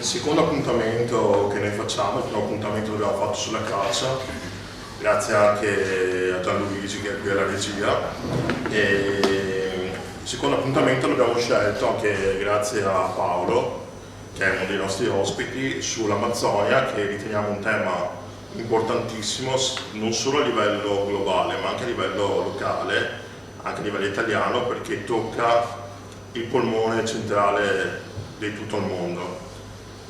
il secondo appuntamento che noi facciamo, il primo appuntamento che abbiamo fatto sulla caccia, grazie anche a Gianluigi che è qui alla regia. E il secondo appuntamento l'abbiamo scelto anche grazie a Paolo, che è uno dei nostri ospiti, sull'Amazzonia, che riteniamo un tema importantissimo non solo a livello globale ma anche a livello locale, anche a livello italiano, perché tocca il polmone centrale di tutto il mondo.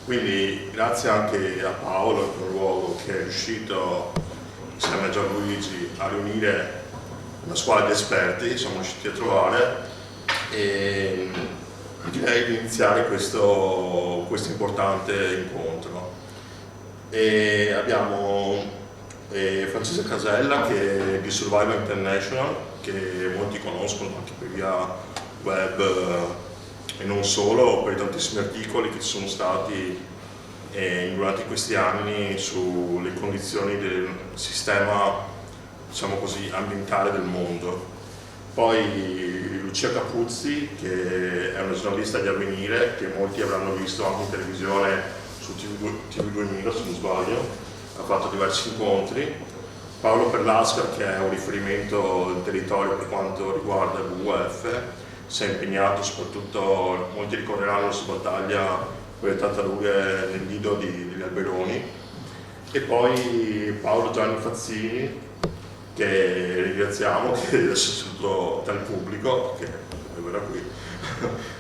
Quindi grazie anche a Paolo, in primo luogo, che è riuscito insieme a Gianluigi a riunire una squadra di esperti, siamo riusciti a trovare, e direi di iniziare questo importante incontro. E abbiamo Francesca Casella, che è di Survival International, che molti conoscono anche per via web e non solo, per i tantissimi articoli che ci sono stati durante questi anni sulle condizioni del sistema, diciamo così, ambientale del mondo. Poi Lucia Capuzzi, che è una giornalista di Avvenire, che molti avranno visto anche in televisione su TV2000 se non sbaglio, ha fatto diversi incontri. Paolo Perlasca, che è un riferimento del territorio per quanto riguarda il WWF, si è impegnato soprattutto, molti ricorderanno la sua battaglia per le tartarughe nel nido degli alberoni. E poi Paolo Gianni Fazzini, che ringraziamo, che adesso è saluto dal pubblico, che verrà qui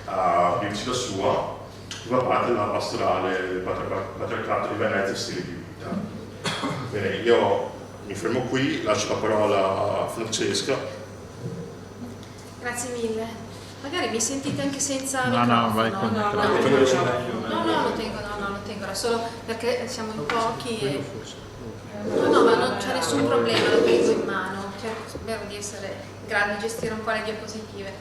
a dirci la sua, fa parte della pastorale del patriarcato di Venezia e stile di vita. Bene, io mi fermo qui, lascio la parola a Francesca. Grazie mille. Magari mi sentite anche senza microfono? No, vai con no, lo tengo, era solo perché siamo in pochi e... No, ma non c'è nessun problema, lo tengo in mano, spero di essere in grado di gestire un po' le diapositive.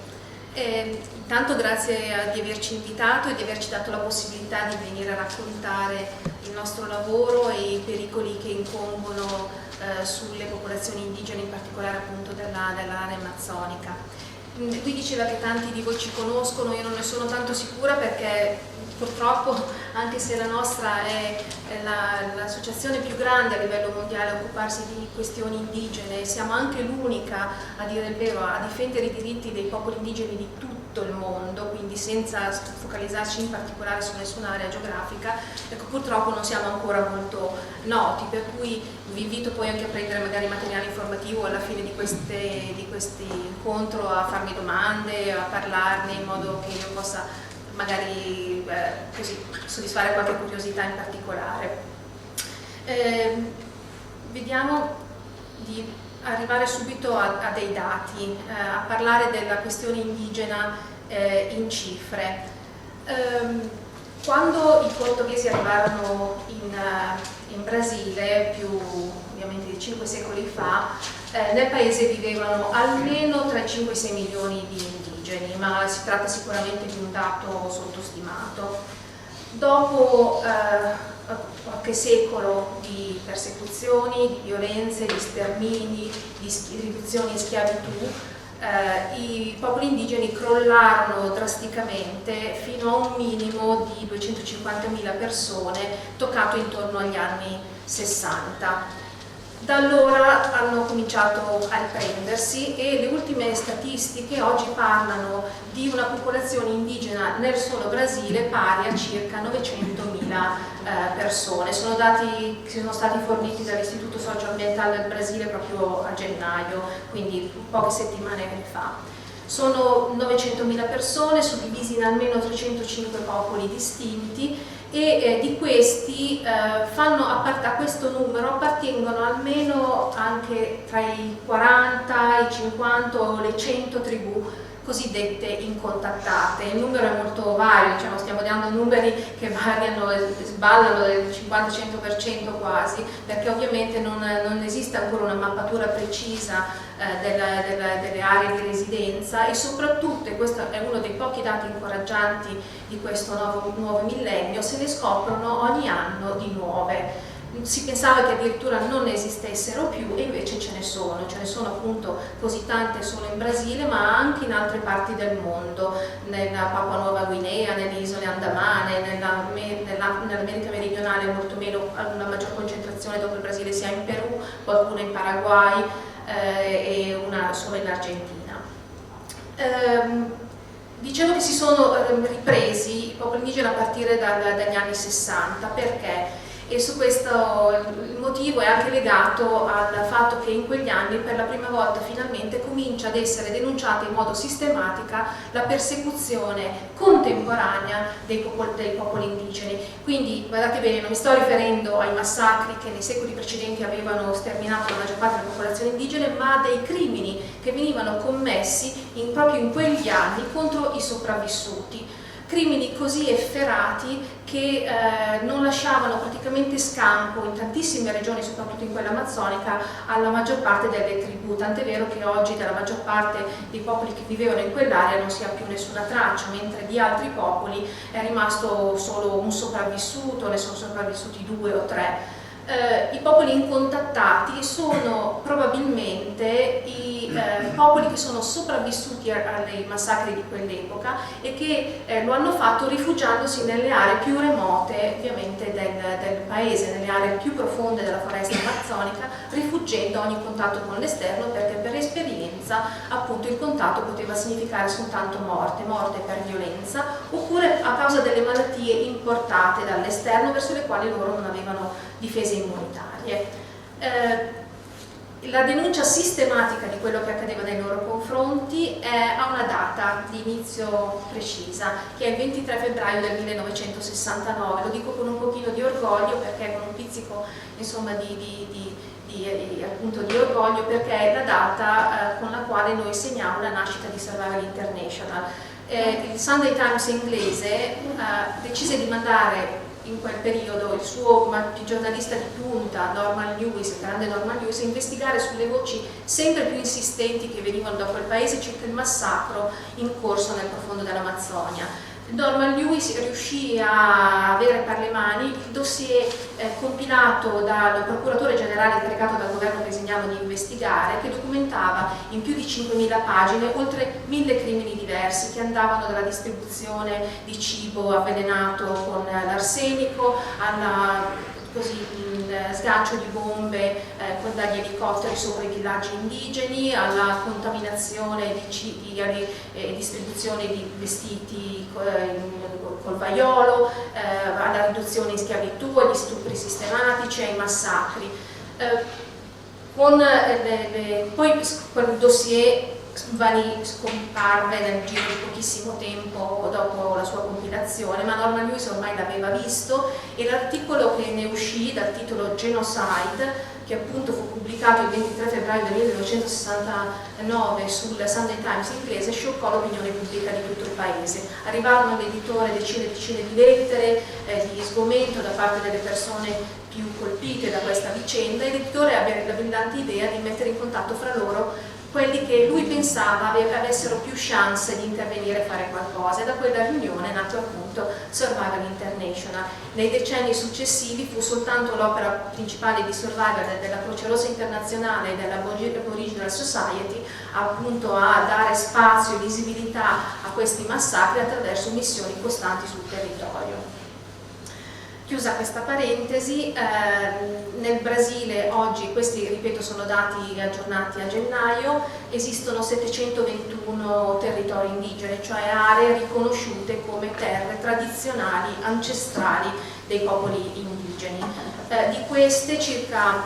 Intanto grazie di averci invitato e di averci dato la possibilità di venire a raccontare il nostro lavoro e i pericoli che incombono sulle popolazioni indigene, in particolare appunto dell'area amazzonica. Qui diceva che tanti di voi ci conoscono, io non ne sono tanto sicura perché purtroppo, anche se la nostra è l'associazione più grande a livello mondiale a occuparsi di questioni indigene, siamo anche l'unica, a dire il vero, a difendere i diritti dei popoli indigeni di tutto il mondo, quindi senza focalizzarci in particolare su nessuna area geografica. Ecco, purtroppo non siamo ancora molto noti, per cui vi invito poi anche a prendere magari materiale informativo alla fine di questi incontro, a farmi domande, a parlarne in modo che io possa magari così soddisfare qualche curiosità in particolare. Vediamo di arrivare subito a dei dati, a parlare della questione indigena in cifre. Quando i portoghesi arrivarono in Brasile, più ovviamente di 5 secoli fa, nel paese vivevano almeno tra i 5 e i 6 milioni di indigeni, ma si tratta sicuramente di un dato sottostimato. Dopo qualche secolo di persecuzioni, di violenze, di stermini, di riduzioni in schiavitù, i popoli indigeni crollarono drasticamente fino a un minimo di 250.000 persone, toccato intorno agli anni 60. Da allora hanno cominciato a riprendersi e le ultime statistiche oggi parlano di una popolazione indigena nel solo Brasile pari a circa 900.000 persone. Sono dati che sono stati forniti dall'Istituto Socioambientale del Brasile proprio a gennaio, quindi poche settimane fa. Sono 900.000 persone suddivisi in almeno 305 popoli distinti e di questi a questo numero appartengono almeno anche tra i 40, i 50 o le 100 tribù cosiddette incontattate. Il numero è molto vario, diciamo, stiamo dando numeri che variano, sballano del 50-100% quasi, perché ovviamente non esiste ancora una mappatura precisa delle aree di residenza e soprattutto, e questo è uno dei pochi dati incoraggianti di questo nuovo millennio, se ne scoprono ogni anno di nuove. si pensava che addirittura non esistessero più, e invece ce ne sono appunto così tante solo in Brasile, ma anche in altre parti del mondo, nella Papua Nuova Guinea, nelle isole Andamane, nell'America meridionale molto meno, una maggior concentrazione dopo il Brasile sia in Perù, qualcuna in Paraguay e una solo in Argentina. Dicevo che si sono ripresi i popoli indigeni a partire dagli anni 60, perché? E su questo il motivo è anche legato al fatto che in quegli anni per la prima volta finalmente comincia ad essere denunciata in modo sistematica la persecuzione contemporanea dei popoli indigeni. Quindi guardate bene, non mi sto riferendo ai massacri che nei secoli precedenti avevano sterminato la maggior parte della popolazione indigena, ma a dei crimini che venivano commessi proprio in quegli anni contro i sopravvissuti. Crimini così efferati che non lasciavano praticamente scampo in tantissime regioni, soprattutto in quella amazzonica, alla maggior parte delle tribù, tant'è vero che oggi della maggior parte dei popoli che vivevano in quell'area non si ha più nessuna traccia, mentre di altri popoli è rimasto solo un sopravvissuto, ne sono sopravvissuti 2 o 3. I popoli incontattati sono probabilmente i popoli che sono sopravvissuti ai massacri di quell'epoca e che lo hanno fatto rifugiandosi nelle aree più remote ovviamente del paese, nelle aree più profonde della foresta amazzonica, rifuggendo ogni contatto con l'esterno, perché per esperienza appunto il contatto poteva significare soltanto morte per violenza, oppure a causa delle malattie importate dall'esterno verso le quali loro non avevano difese immunitarie. La denuncia sistematica di quello che accadeva nei loro confronti ha una data di inizio precisa, che è il 23 febbraio del 1969. Lo dico con un pochino di orgoglio, perché con un pizzico insomma appunto di orgoglio, perché è la data con la quale noi segniamo la nascita di Survival International. Il Sunday Times inglese decise di mandare in quel periodo il suo giornalista di punta, Norman Lewis, il grande Norman Lewis, a investigare sulle voci sempre più insistenti che venivano da quel paese circa il massacro in corso nel profondo dell'Amazzonia. Norman Lewis riuscì a avere per le mani il dossier compilato dal procuratore generale incaricato dal governo brasiliano di investigare, che documentava in più di 5.000 pagine oltre 1.000 crimini diversi, che andavano dalla distribuzione di cibo avvelenato con l'arsenico alla sgancio di bombe dagli elicotteri sopra i villaggi indigeni, alla contaminazione di distribuzione di vestiti col vaiolo, alla riduzione in schiavitù, agli stupri sistematici, ai massacri. Poi quel dossier scomparve nel giro di pochissimo tempo dopo la sua compilazione, ma Norman Lewis ormai l'aveva visto, e l'articolo che ne uscì dal titolo Genocide, che appunto fu pubblicato il 23 febbraio del 1969 sul Sunday Times inglese, scioccò l'opinione pubblica di tutto il paese. Arrivarono all'editore decine e decine di lettere di sgomento da parte delle persone più colpite da questa vicenda, e l'editore aveva la brillante idea di mettere in contatto fra loro quelli che lui pensava avessero più chance di intervenire e fare qualcosa, e da quella riunione è nato appunto Survival International. Nei decenni successivi fu soltanto l'opera principale di Survival della Croce Rossa Internazionale e dell'Aboriginal Society appunto a dare spazio e visibilità a questi massacri attraverso missioni costanti sul territorio. Chiusa questa parentesi, nel Brasile oggi, questi ripeto sono dati aggiornati a gennaio, esistono 721 territori indigeni, cioè aree riconosciute come terre tradizionali, ancestrali dei popoli indigeni. Di queste circa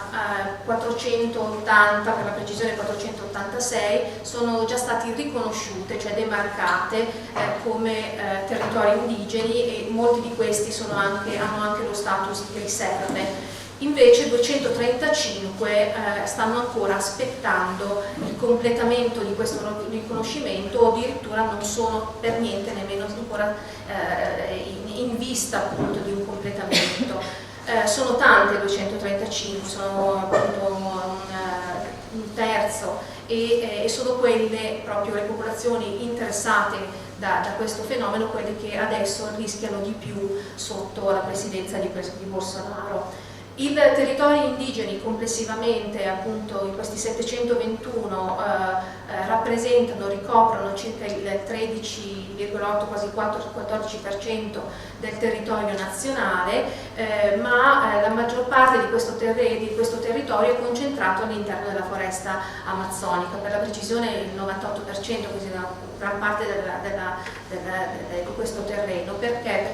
480, per la precisione 486, sono già stati riconosciute, cioè demarcate come territori indigeni, e molti di questi hanno anche lo status di riserve. Invece 235 stanno ancora aspettando il completamento di questo riconoscimento, o addirittura non sono per niente nemmeno ancora in vista appunto di un completamento. Sono tante 235, sono appunto un terzo, e sono quelle proprio le popolazioni interessate da questo fenomeno, quelle che adesso rischiano di più sotto la presidenza di Bolsonaro. I territori indigeni complessivamente, appunto, in questi 721 ricoprono circa il 13,8, quasi 14% del territorio nazionale, ma la maggior parte di questo territorio è concentrato all'interno della foresta amazzonica, per la precisione il 98%, così gran parte di questo terreno. Perché?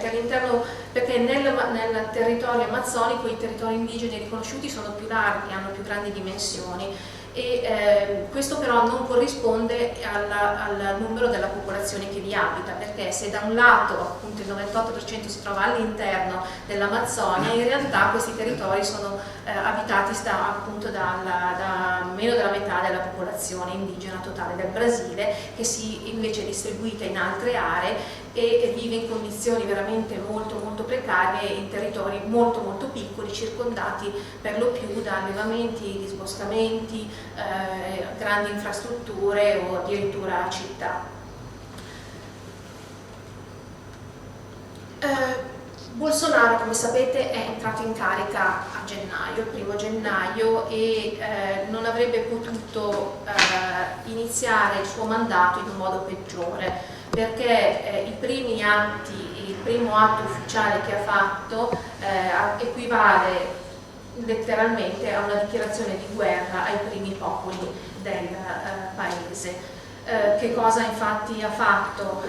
Perché nel territorio amazzonico i territori indigeni riconosciuti sono più larghi, hanno più grandi dimensioni, e questo però non corrisponde al numero della popolazione che vi abita, perché se da un lato appunto il 98% si trova all'interno dell'Amazzonia, in realtà questi territori sono abitati appunto da meno della metà della popolazione indigena totale del Brasile, che si invece è distribuita in altre aree e vive in condizioni veramente molto molto precarie in territori molto molto piccoli, circondati per lo più da allevamenti, disboscamenti, grandi infrastrutture o addirittura città. Bolsonaro, come sapete, è entrato in carica a gennaio, il 1° gennaio, e non avrebbe potuto iniziare il suo mandato in un modo peggiore, perché il primo atto ufficiale che ha fatto equivale letteralmente a una dichiarazione di guerra ai primi popoli del paese. Che cosa infatti ha fatto,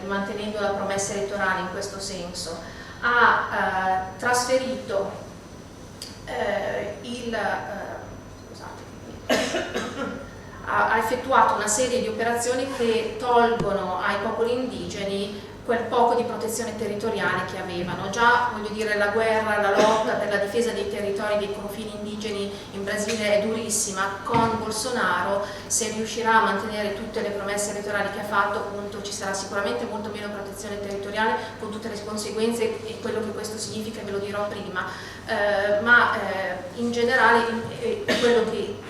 mantenendo la promessa elettorale in questo senso? Ha trasferito ha effettuato una serie di operazioni che tolgono ai popoli indigeni quel poco di protezione territoriale che avevano. Già, voglio dire, la guerra, la lotta per la difesa dei territori, dei confini indigeni in Brasile è durissima. Con Bolsonaro, se riuscirà a mantenere tutte le promesse elettorali che ha fatto, appunto, ci sarà sicuramente molto meno protezione territoriale, con tutte le conseguenze e quello che questo significa ve lo dirò prima, ma in generale quello che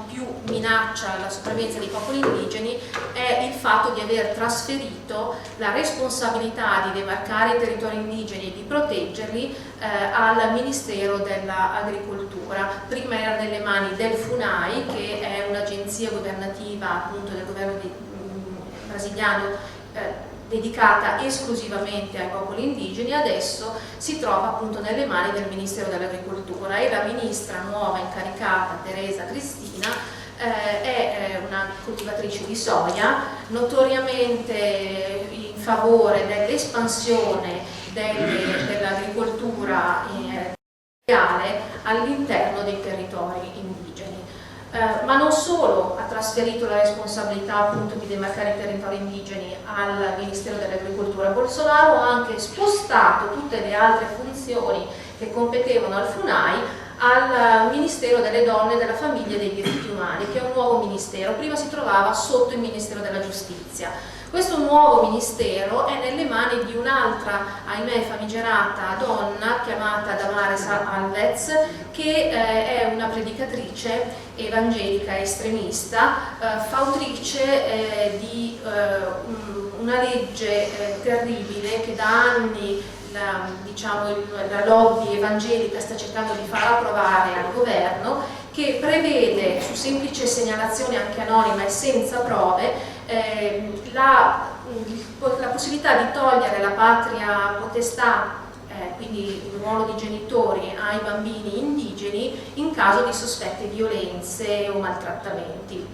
più minaccia la sopravvivenza dei popoli indigeni è il fatto di aver trasferito la responsabilità di demarcare i territori indigeni e di proteggerli al Ministero dell'Agricoltura. Prima era nelle mani del FUNAI, che è un'agenzia governativa appunto del governo brasiliano dedicata esclusivamente ai popoli indigeni. Adesso si trova appunto nelle mani del Ministero dell'Agricoltura, e la ministra nuova incaricata, Teresa Cristina, è una coltivatrice di soia, notoriamente in favore dell'espansione dell'agricoltura all'interno dei territori indigeni. Ma non solo ha trasferito la responsabilità appunto di demarcare i territori indigeni al Ministero dell'Agricoltura, Bolsonaro ha anche spostato tutte le altre funzioni che competevano al FUNAI al Ministero delle Donne, della Famiglia e dei Diritti Umani, che è un nuovo ministero. Prima si trovava sotto il Ministero della Giustizia. Questo nuovo ministero è nelle mani di un'altra, ahimè famigerata donna, chiamata Damares Alves, che è una predicatrice evangelica estremista, fautrice di una legge terribile che da anni la lobby evangelica sta cercando di far approvare al governo, che prevede, su semplice segnalazione anche anonima e senza prove, la possibilità di togliere la patria potestà, quindi il ruolo di genitori, ai bambini indigeni in caso di sospette violenze o maltrattamenti.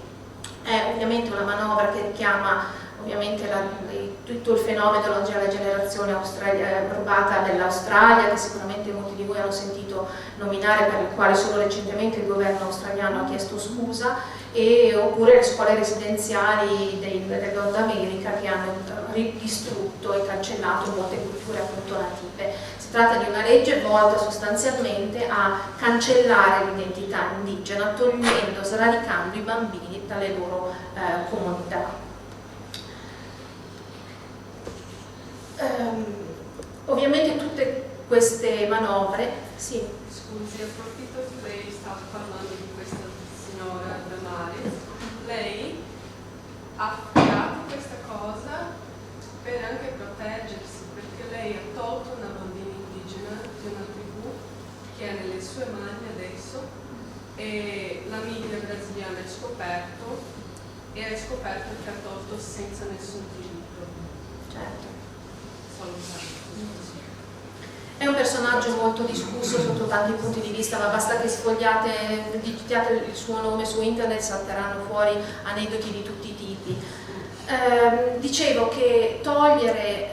È ovviamente una manovra che richiama ovviamente tutto il fenomeno della generazione rubata dell'Australia, che sicuramente molti di voi hanno sentito nominare, per il quale solo recentemente il governo australiano ha chiesto scusa, oppure le scuole residenziali del Nord America, che hanno distrutto e cancellato molte culture appunto native. Si tratta di una legge volta sostanzialmente a cancellare l'identità indigena, togliendo, sradicando i bambini dalle loro comunità. Ovviamente tutte queste manovre, sì. Scusi, approfitto che lei sta parlando di questa signora Damares. Lei ha creato questa cosa per anche proteggersi, perché lei ha tolto una bambina indigena di una tribù che è nelle sue mani adesso, e la media brasiliana è scoperto che ha tolto senza nessun diritto. Certo. Salutare. È un personaggio molto discusso sotto tanti punti di vista, ma basta che sfogliate, digitate il suo nome su internet, salteranno fuori aneddoti di tutti i tipi. Dicevo che togliere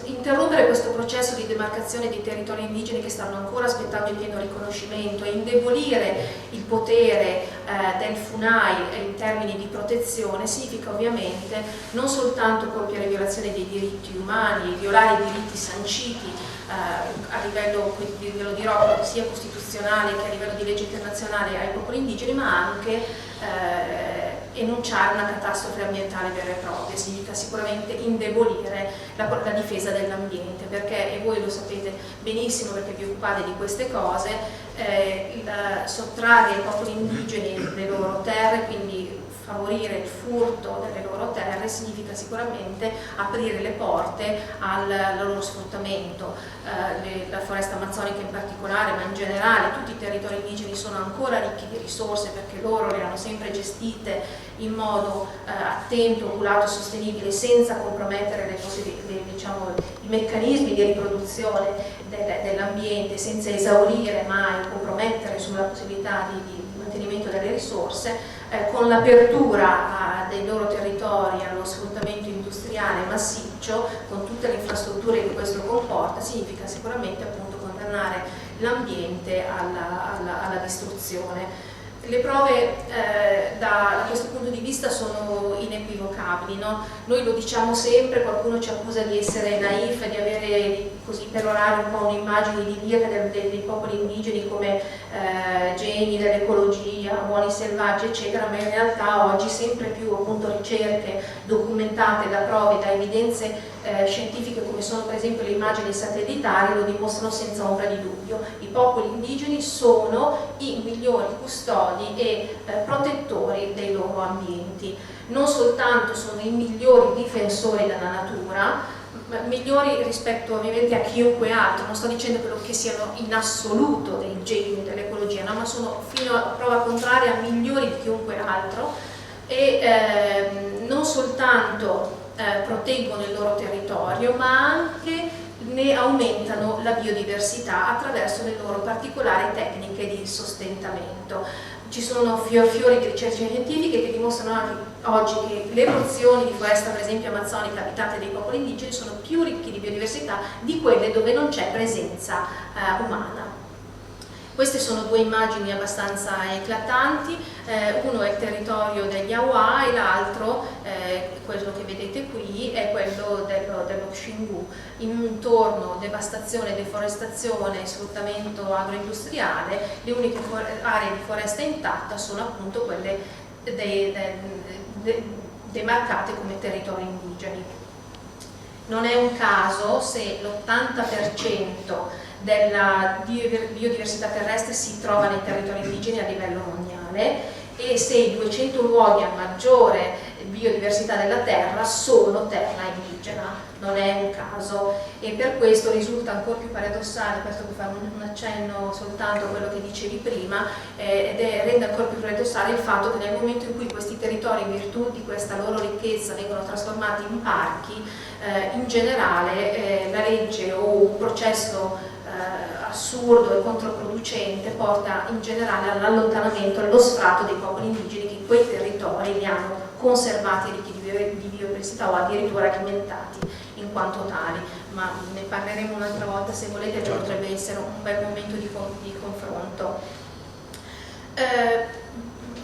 interrompere questo processo di demarcazione dei territori indigeni che stanno ancora aspettando il pieno riconoscimento e indebolire il potere del FUNAI in termini di protezione significa ovviamente non soltanto compiere violazione dei diritti umani, violare i diritti sanciti a livello, ve lo dirò, sia costituzionale che a livello di legge internazionale ai popoli indigeni, ma anche enunciare una catastrofe ambientale vera e propria. Significa sicuramente indebolire la difesa dell'ambiente, perché, e voi lo sapete benissimo perché vi occupate di queste cose, sottrarre ai popoli indigeni le loro terre, quindi favorire il furto delle loro terre, significa sicuramente aprire le porte al loro sfruttamento. La foresta amazzonica in particolare, ma in generale tutti i territori indigeni sono ancora ricchi di risorse, perché loro le hanno sempre gestite in modo attento, oculato, sostenibile, senza compromettere i meccanismi di riproduzione dell'ambiente, senza esaurire mai o compromettere sulla possibilità di mantenimento delle risorse. Con l'apertura dei loro territori allo sfruttamento industriale massiccio, con tutte le infrastrutture che questo comporta, significa sicuramente appunto condannare l'ambiente alla distruzione. Le prove da questo punto di vista sono inequivocabili, no? Noi lo diciamo sempre, qualcuno ci accusa di essere naif, di avere, così perorare un po' un'immagine idilliaca dei popoli indigeni come geni dell'ecologia, buoni selvaggi eccetera, ma in realtà oggi sempre più appunto ricerche documentate da prove, da evidenze scientifiche come sono per esempio le immagini satellitari lo dimostrano senza ombra di dubbio. I popoli indigeni sono i migliori custodi e protettori dei loro ambienti, non soltanto sono i migliori difensori della natura, migliori rispetto ovviamente a chiunque altro, non sto dicendo che siano in assoluto dei geni dell'ecologia, no? Ma sono fino a prova contraria migliori di chiunque altro e non soltanto proteggono il loro territorio, ma anche ne aumentano la biodiversità attraverso le loro particolari tecniche di sostentamento. Ci sono fiori di ricerche scientifiche che dimostrano anche oggi che le porzioni di foresta, per esempio amazzonica, abitate dai popoli indigeni, sono più ricche di biodiversità di quelle dove non c'è presenza umana. Queste sono due immagini abbastanza eclatanti, uno è il territorio degli Awa e l'altro, quello che vedete qui, è quello dello Xingu. Intorno devastazione, deforestazione, sfruttamento agroindustriale, le uniche aree di foresta intatta sono appunto quelle demarcate come territori indigeni. Non è un caso se l'80% della biodiversità terrestre si trova nei territori indigeni a livello mondiale e se i 200 luoghi a maggiore biodiversità della terra sono terra indigena, non è un caso, e per questo risulta ancora più paradossale, questo per fare un accenno soltanto a quello che dicevi prima, rende ancora più paradossale il fatto che nel momento in cui questi territori, in virtù di questa loro ricchezza, vengono trasformati in parchi, in generale la legge o un processo assurdo e controproducente porta in generale all'allontanamento, allo sfratto dei popoli indigeni che quei territori li hanno conservati ricchi di biodiversità o addirittura alimentati in quanto tali, ma ne parleremo un'altra volta se volete, che potrebbe essere un bel momento di confronto.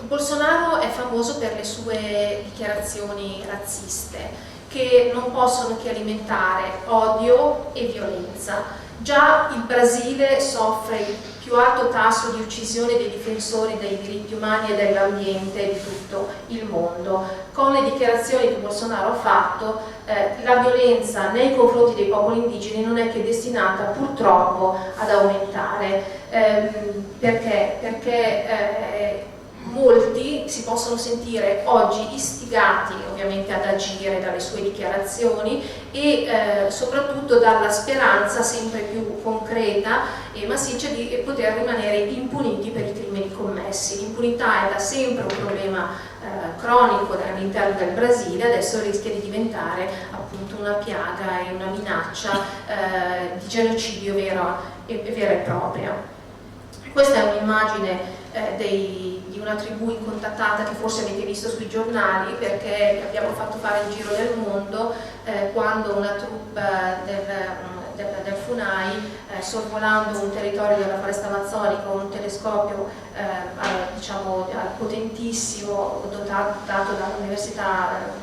Bolsonaro è famoso per le sue dichiarazioni razziste che non possono che alimentare odio e violenza. Già il Brasile soffre il più alto tasso di uccisione dei difensori dei diritti umani e dell'ambiente di tutto il mondo. Con le dichiarazioni che Bolsonaro ha fatto, la violenza nei confronti dei popoli indigeni non è che destinata purtroppo ad aumentare. Perché molti si possono sentire oggi istigati ovviamente ad agire dalle sue dichiarazioni e soprattutto dalla speranza sempre più concreta e massiccia di poter rimanere impuniti per i crimini commessi. L'impunità è da sempre un problema cronico all'interno del Brasile, adesso rischia di diventare appunto una piaga e una minaccia di genocidio vera e propria. Questa è un'immagine di una tribù incontattata che forse avete visto sui giornali, perché abbiamo fatto fare il giro del mondo quando una troupe del FUNAI, sorvolando un territorio della foresta amazzonica con un telescopio diciamo potentissimo dato dall'università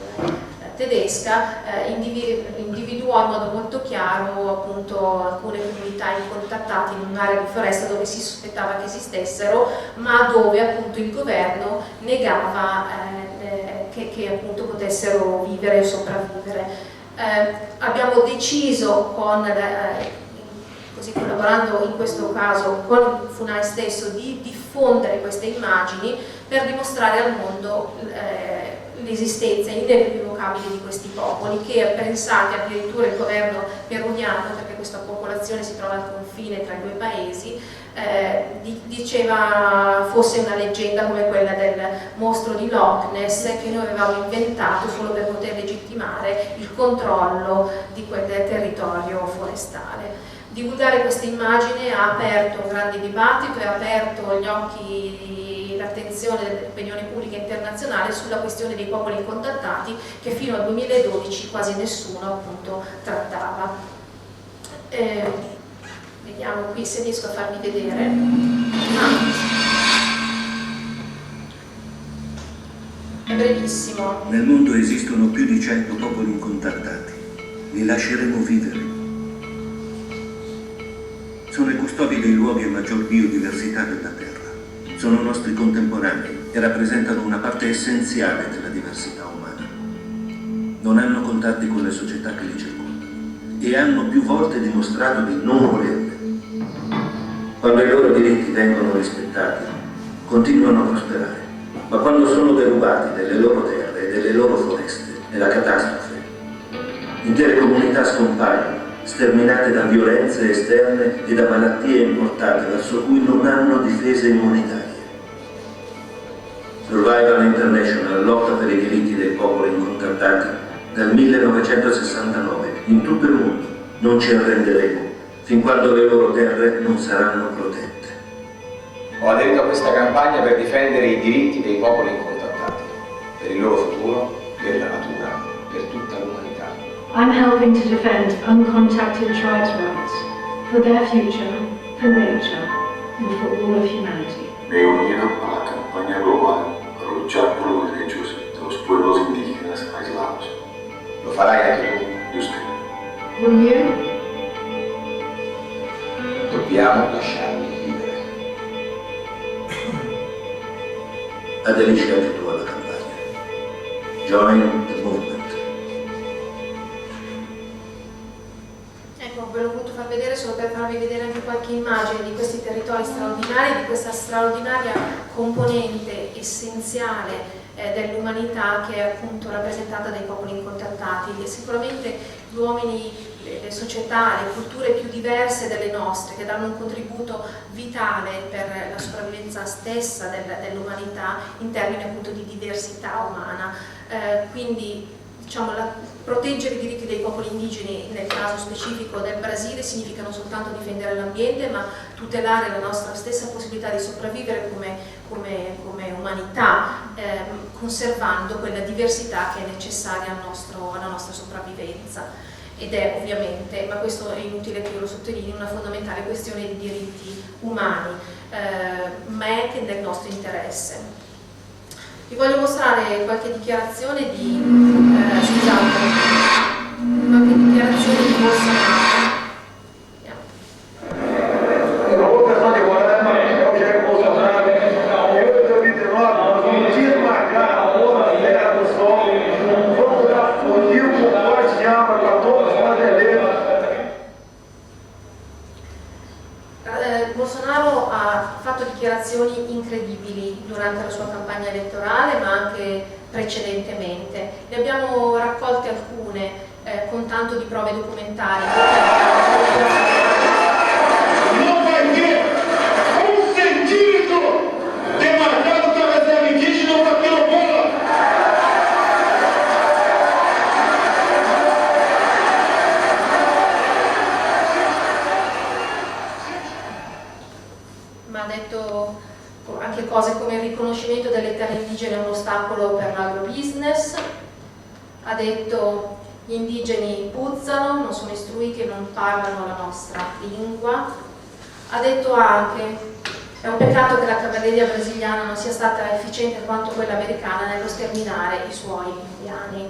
tedesca, individuò in modo molto chiaro appunto alcune comunità incontattate in un'area di foresta dove si sospettava che esistessero, ma dove appunto il governo negava che appunto potessero vivere e sopravvivere. Abbiamo deciso così collaborando in questo caso con il FUNAI stesso di diffondere queste immagini per dimostrare al mondo l'esistenza inequivocabile di questi popoli che, pensate, addirittura il governo peruviano, perché questa popolazione si trova al confine tra i due paesi, diceva fosse una leggenda come quella del mostro di Loch Ness che noi avevamo inventato solo per poter legittimare il controllo di quel territorio forestale. Divulgare questa immagine ha aperto un grande dibattito e ha aperto gli occhi, l'attenzione dell'opinione pubblica internazionale sulla questione dei popoli incontattati che fino al 2012 quasi nessuno appunto trattava. Vediamo qui se riesco a farvi vedere. È brevissimo. Nel mondo esistono più di 100 popoli incontattati. Li lasceremo vivere. Sono i custodi dei luoghi a maggior biodiversità della Terra. Sono nostri contemporanei e rappresentano una parte essenziale della diversità umana. Non hanno contatti con le società che li circondano e hanno più volte dimostrato di non volerle. Quando i loro diritti vengono rispettati, continuano a prosperare, ma quando sono derubati delle loro terre e delle loro foreste, è la catastrofe. Intere comunità scompaiono, sterminate da violenze esterne e da malattie importate verso cui non hanno difese immunitarie. Survival International lotta per i diritti dei popoli incontattati dal 1969 in tutto il mondo. Non ci arrenderemo fin quando le loro terre non saranno protette. Ho aderito a questa campagna per difendere i diritti dei popoli incontattati, per il loro futuro, per la natura, per tutta l'umanità. I'm helping to defend uncontacted tribes' rights, for their future, for nature, and for all of humanity. Me he unido a la campaña global para luchar por los derechos de los pueblos indígenas aislados. Lo farai anche tu? ¿Y usted? Will you? Dobbiamo lasciarli vivere. Aderisci anche tu alla campagna. Join the movement. Ecco, ve l'ho voluto far vedere solo per farvi vedere anche qualche immagine di questi territori straordinari, di questa straordinaria componente essenziale dell'umanità che è appunto rappresentata dai popoli incontattati. Sicuramente gli uomini, le società, le culture più diverse delle nostre, che danno un contributo vitale per la sopravvivenza stessa dell'umanità in termini appunto di diversità umana. Quindi diciamo, proteggere i diritti dei popoli indigeni nel caso specifico del Brasile significa non soltanto difendere l'ambiente, ma tutelare la nostra stessa possibilità di sopravvivere come umanità, conservando quella diversità che è necessaria alla nostra sopravvivenza. Ed è ovviamente, ma questo è inutile che io lo sottolinei, una fondamentale questione di diritti umani, ma è anche nel nostro interesse. Vi voglio mostrare qualche dichiarazione di Bolsonaro. Bolsonaro ha fatto dichiarazioni incredibili durante la sua sua campagna elettorale ma anche precedentemente. Ne abbiamo raccolte alcune con tanto di prove documentali. Non perché un sentito demarcato attraverso gli indigeni non perché lo vuole. Ma ha detto anche cose come il riconoscimento delle terre indigene è un ostacolo per l'agrobusiness, ha detto gli indigeni puzzano, non sono istruiti e non parlano la nostra lingua, ha detto anche è un peccato che la cavalleria brasiliana non sia stata efficiente quanto quella americana nello sterminare i suoi indiani.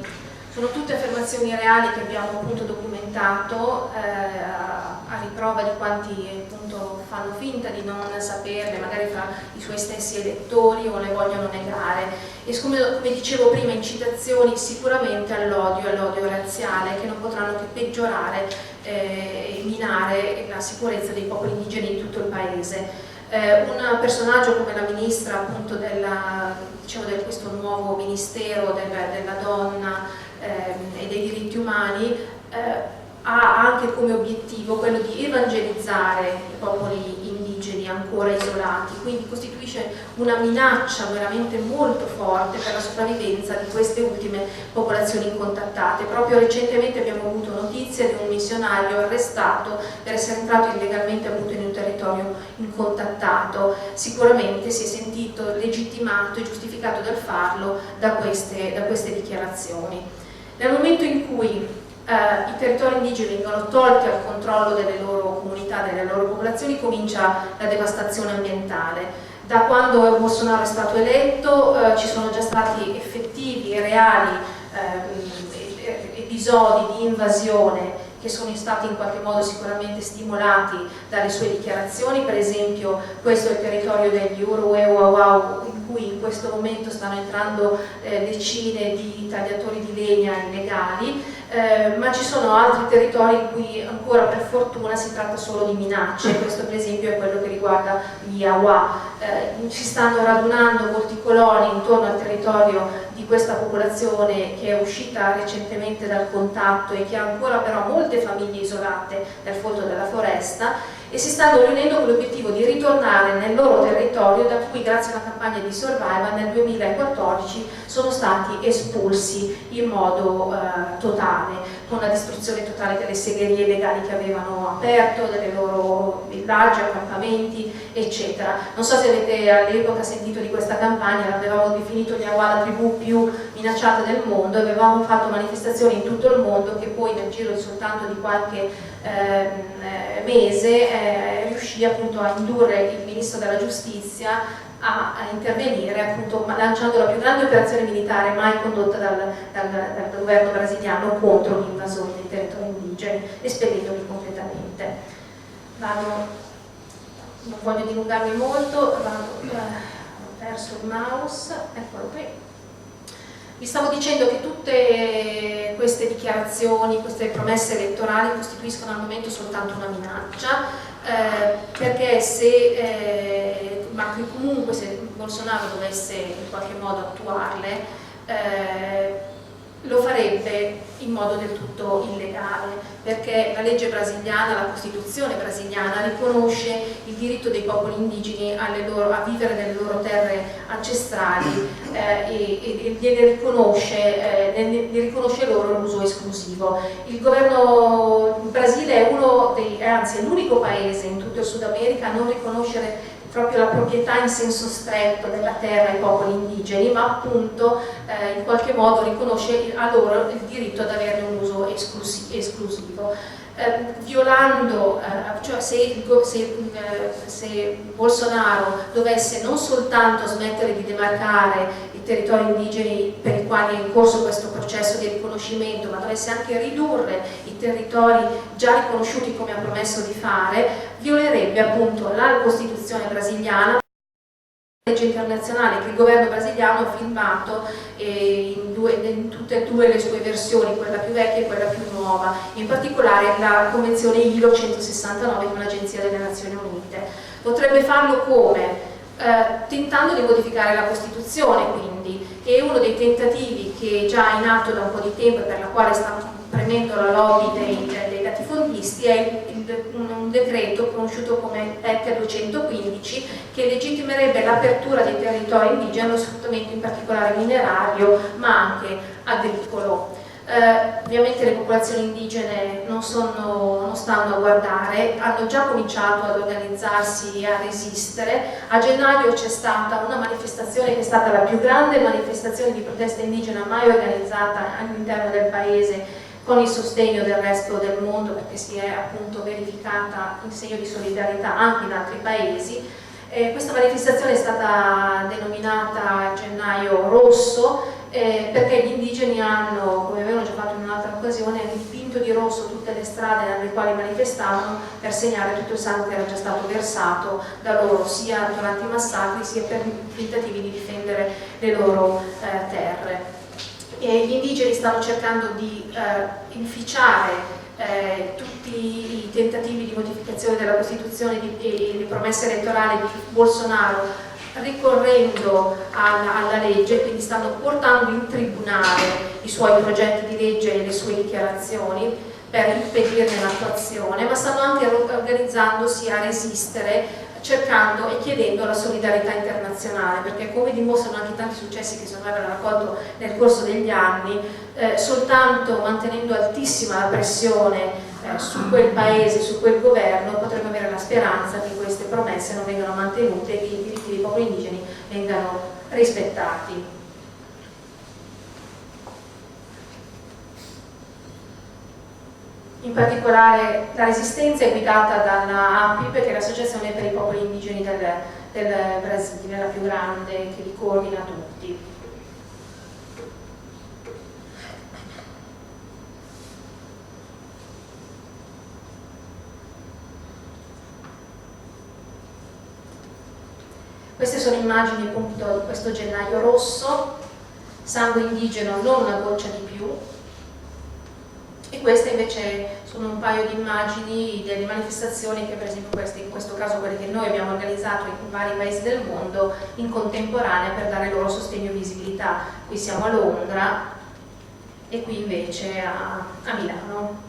Sono tutte affermazioni reali che abbiamo appunto documentato a riprova di quanti appunto fanno finta di non saperle, magari fra i suoi stessi elettori o le vogliono negare. E come dicevo prima, incitazioni sicuramente all'odio razziale che non potranno che peggiorare e minare la sicurezza dei popoli indigeni di tutto il paese. Un personaggio come la ministra appunto di questo nuovo ministero della donna e dei diritti umani ha anche come obiettivo quello di evangelizzare i popoli indigeni ancora isolati, quindi costituisce una minaccia veramente molto forte per la sopravvivenza di queste ultime popolazioni incontattate. Proprio recentemente abbiamo avuto notizia di un missionario arrestato per essere entrato illegalmente appunto in un territorio incontattato. Sicuramente si è sentito legittimato e giustificato dal farlo da queste dichiarazioni. Nel momento in cui i territori indigeni vengono tolti al controllo delle loro comunità, delle loro popolazioni, comincia la devastazione ambientale. Da quando Bolsonaro è stato eletto ci sono già stati effettivi e reali episodi di invasione che sono stati in qualche modo sicuramente stimolati dalle sue dichiarazioni. Per esempio questo è il territorio degli Urueu in cui in questo momento stanno entrando decine di tagliatori di legna illegali, ma ci sono altri territori in cui ancora per fortuna si tratta solo di minacce. Questo per esempio è quello che riguarda gli Awa. Si stanno radunando molti coloni intorno al territorio di questa popolazione che è uscita recentemente dal contatto e che ha ancora però molte famiglie isolate nel folto della foresta, e si stanno riunendo con l'obiettivo di ritornare nel loro territorio da cui grazie a una campagna di survival nel 2014 sono stati espulsi in modo totale, con la distruzione totale delle segherie legali che avevano aperto, delle loro villaggi, accampamenti, eccetera. Non so se avete all'epoca sentito di questa campagna, l'avevamo definito gli Awa la tribù più minacciata del mondo, avevamo fatto manifestazioni in tutto il mondo che poi nel giro soltanto di qualche mese riuscì appunto a indurre il ministro della giustizia a intervenire appunto lanciando la più grande operazione militare mai condotta dal governo brasiliano contro gli invasori dei territori indigeni, espellendoli completamente. Non voglio dilungarmi molto, vado verso il mouse, eccolo qui. Vi stavo dicendo che tutte queste dichiarazioni, queste promesse elettorali costituiscono al momento soltanto una minaccia, perché ma che comunque se Bolsonaro dovesse in qualche modo attuarle, lo farebbe in modo del tutto illegale, perché la legge brasiliana, la Costituzione brasiliana riconosce il diritto dei popoli indigeni a vivere nelle loro terre ancestrali e ne riconosce loro l'uso esclusivo. Il governo del Brasile è l'unico paese in tutto il Sud America a non riconoscere proprio la proprietà in senso stretto della terra ai popoli indigeni, ma appunto in qualche modo riconosce a loro il diritto ad averne un uso esclusivo. Violando, cioè se Bolsonaro dovesse non soltanto smettere di demarcare i territori indigeni per i quali è in corso questo processo di riconoscimento, ma dovesse anche ridurre i territori già riconosciuti come ha promesso di fare, violerebbe appunto la Costituzione brasiliana, la legge internazionale che il governo brasiliano ha firmato in tutte e due le sue versioni, quella più vecchia e quella più nuova, in particolare la Convenzione ILO 169 con l'Agenzia delle Nazioni Unite. Potrebbe farlo come? tentando di modificare la Costituzione, quindi, che è uno dei tentativi che è già in atto da un po' di tempo e per la quale sta premendo la lobby dei latifondisti, è un decreto conosciuto come PEC 215 che legittimerebbe l'apertura dei territori indigeni allo sfruttamento in particolare minerario ma anche agricolo. Ovviamente le popolazioni indigene non stanno a guardare, hanno già cominciato ad organizzarsi e a resistere. A gennaio c'è stata una manifestazione che è stata la più grande manifestazione di protesta indigena mai organizzata all'interno del paese, con il sostegno del resto del mondo, perché si è appunto verificata in segno di solidarietà anche in altri paesi. Questa manifestazione è stata denominata Gennaio Rosso perché gli indigeni hanno, come avevano già fatto in un'altra occasione, dipinto di rosso tutte le strade nelle quali manifestavano per segnare tutto il sangue che era già stato versato da loro sia durante i massacri sia per i tentativi di difendere le loro terre. Gli indigeni stanno cercando di inficiare tutti i tentativi di modificazione della Costituzione e le promesse elettorali di Bolsonaro ricorrendo alla legge, quindi stanno portando in tribunale i suoi progetti di legge e le sue dichiarazioni per impedirne l'attuazione, ma stanno anche organizzandosi a resistere, cercando e chiedendo la solidarietà internazionale, perché come dimostrano anche tanti successi che sono avevano raccolto nel corso degli anni, soltanto mantenendo altissima la pressione su quel paese, su quel governo, potremmo avere la speranza che queste promesse non vengano mantenute e che i diritti dei popoli indigeni vengano rispettati. In particolare la resistenza è guidata dalla APIP, che è l'Associazione per i Popoli Indigeni del Brasile, la più grande, che li coordina tutti. Queste sono immagini appunto di questo gennaio rosso, sangue indigeno, non una goccia di più. E queste invece sono un paio di immagini delle manifestazioni che, per esempio queste, in questo caso quelle che noi abbiamo organizzato in vari paesi del mondo in contemporanea per dare loro sostegno e visibilità. Qui siamo a Londra e qui invece a Milano.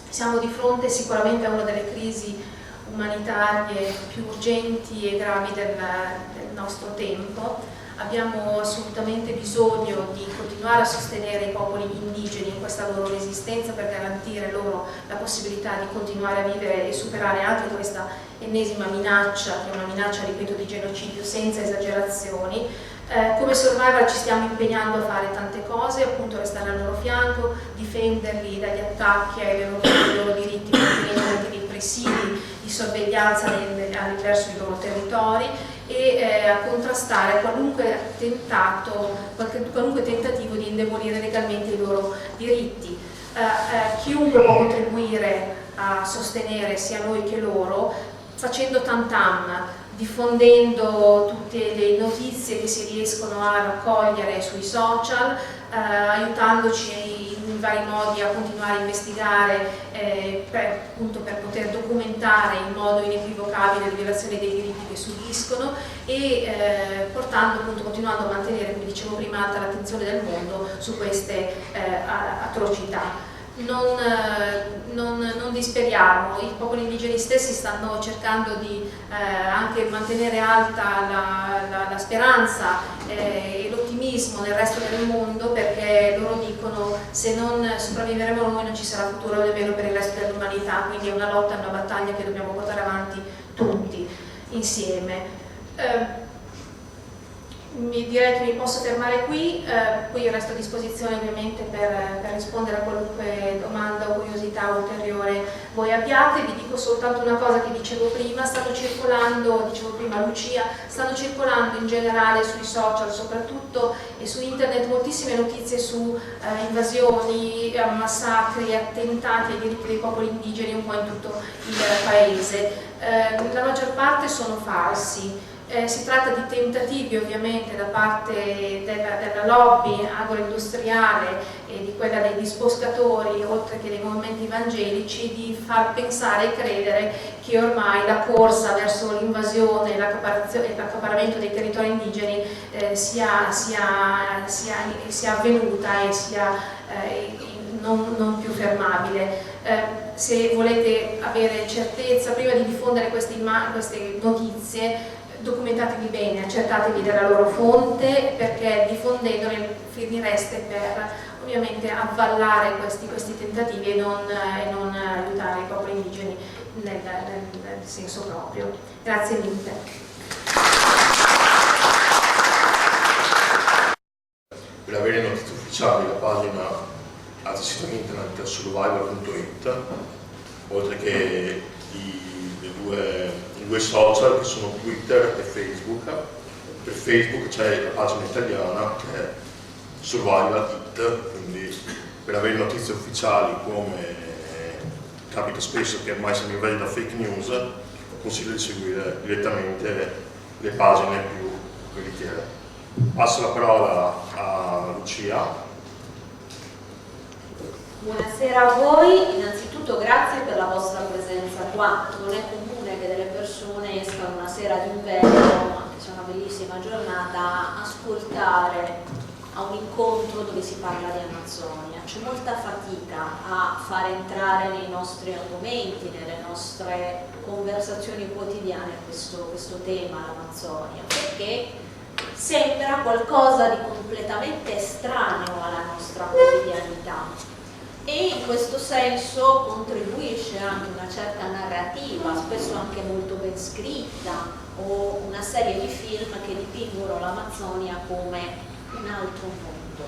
Siamo di fronte sicuramente a una delle crisi umanitarie più urgenti e gravi del nostro tempo. Abbiamo assolutamente bisogno di continuare a sostenere i popoli indigeni in questa loro resistenza per garantire loro la possibilità di continuare a vivere e superare anche questa ennesima minaccia, che è una minaccia, ripeto, di genocidio senza esagerazioni. Come Survivor ci stiamo impegnando a fare tante cose, appunto restare al loro fianco, difenderli dagli attacchi ai loro diritti contenuti nei presidi di sorveglianza verso i loro territori e a contrastare qualunque tentativo di indebolire legalmente i loro diritti. Chiunque può contribuire a sostenere sia noi che loro facendo tam-tam, diffondendo tutte le notizie che si riescono a raccogliere sui social, aiutandoci in vari modi a continuare a investigare per poter documentare in modo inequivocabile le violazioni dei diritti che subiscono e continuando a mantenere, come dicevo prima, alta l'attenzione del mondo su queste atrocità. Non disperiamo, i popoli indigeni stessi stanno cercando di anche mantenere alta la speranza e l'ottimismo nel resto del mondo, perché loro dicono se non sopravviveremo noi non ci sarà futuro nemmeno per il resto dell'umanità, quindi è una lotta, una battaglia che dobbiamo portare avanti tutti insieme. Direi che mi posso fermare qui, poi resto a disposizione ovviamente per rispondere a qualunque domanda o curiosità ulteriore voi abbiate. Vi dico soltanto una cosa che dicevo prima, dicevo prima Lucia, stanno circolando in generale sui social soprattutto e su internet moltissime notizie su invasioni, massacri, attentati ai diritti dei popoli indigeni un po' in tutto il paese. La maggior parte sono falsi. Si tratta di tentativi ovviamente da parte della lobby agroindustriale e di quella dei disboscatori, oltre che dei movimenti evangelici, di far pensare e credere che ormai la corsa verso l'invasione e l'accaparramento dei territori indigeni sia avvenuta e sia non più fermabile. Se volete avere certezza, prima di diffondere queste notizie, documentatevi bene, accertatevi della loro fonte, perché diffondendole finireste per ovviamente avvallare questi tentativi e non aiutare i popoli indigeni nel senso proprio. Grazie mille. Per avere notizie ufficiali la pagina altri siti internet survival.it, oltre che i due social che sono Twitter e Facebook. Per Facebook c'è la pagina italiana che è Survival.it, quindi per avere notizie ufficiali, come capita spesso che ormai siamo invasi da fake news, consiglio di seguire direttamente le pagine più veritiere. Passo la parola a Lucia. Buonasera a voi, innanzitutto grazie per la vostra presenza qua. Non è comune che delle persone escano una sera d'inverno, anche se è una bellissima giornata, a ascoltare a un incontro dove si parla di Amazzonia. C'è molta fatica a far entrare nei nostri argomenti, nelle nostre conversazioni quotidiane questo tema, l'Amazzonia, perché sembra qualcosa di completamente estraneo alla nostra quotidianità. E in questo senso contribuisce anche una certa narrativa, spesso anche molto ben scritta, o una serie di film che dipingono l'Amazzonia come un altro mondo.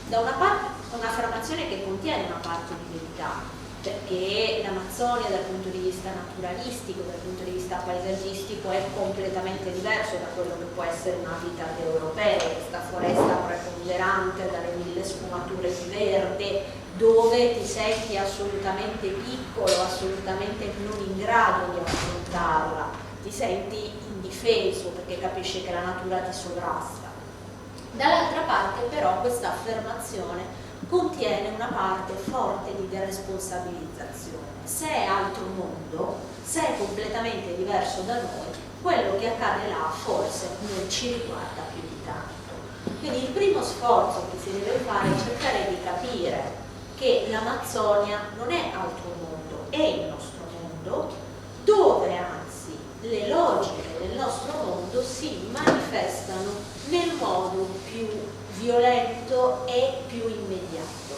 Da una parte un'affermazione che contiene una parte di verità, perché l'Amazzonia dal punto di vista naturalistico, dal punto di vista paesaggistico è completamente diverso da quello che può essere un habitat europeo, questa foresta preponderante dalle 1000 sfumature di verde, dove ti senti assolutamente piccolo, assolutamente non in grado di affrontarla, ti senti indifeso perché capisci che la natura ti sovrasta. Dall'altra parte però questa affermazione contiene una parte forte di deresponsabilizzazione. Se è altro mondo, se è completamente diverso da noi, quello che accade là forse non ci riguarda più di tanto. Quindi il primo sforzo che si deve fare è cercare di capire che l'Amazzonia non è altro mondo, è il nostro mondo, dove anzi le logiche del nostro mondo si manifestano nel modo più violento e più immediato,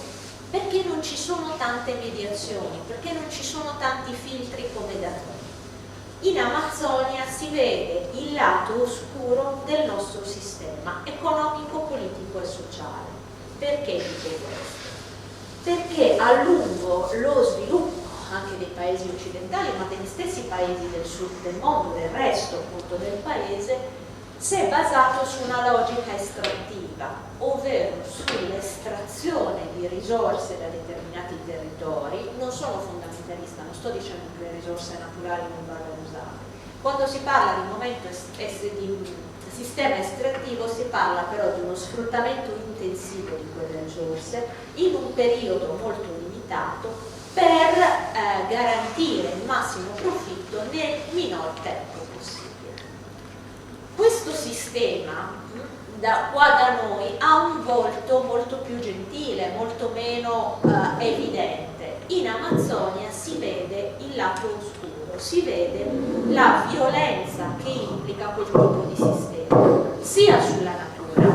perché non ci sono tante mediazioni, perché non ci sono tanti filtri come da noi. In Amazzonia si vede il lato oscuro del nostro sistema economico, politico e sociale. Perché dico questo? Perché a lungo lo sviluppo anche dei paesi occidentali, ma degli stessi paesi del sud del mondo, del resto appunto del paese, si è basato su una logica estrattiva, ovvero sull'estrazione di risorse da determinati territori. Non sono fondamentalista, non sto dicendo che le risorse naturali non vanno usate. Quando si parla di momento di sistema estrattivo si parla però di uno sfruttamento intensivo di quelle risorse in un periodo molto limitato per garantire il massimo profitto nel minor tempo possibile. Questo sistema qua da noi ha un volto molto più gentile, molto meno evidente. In Amazzonia si vede il lato oscuro, si vede la violenza che implica quel tipo di sistema, sia sulla natura,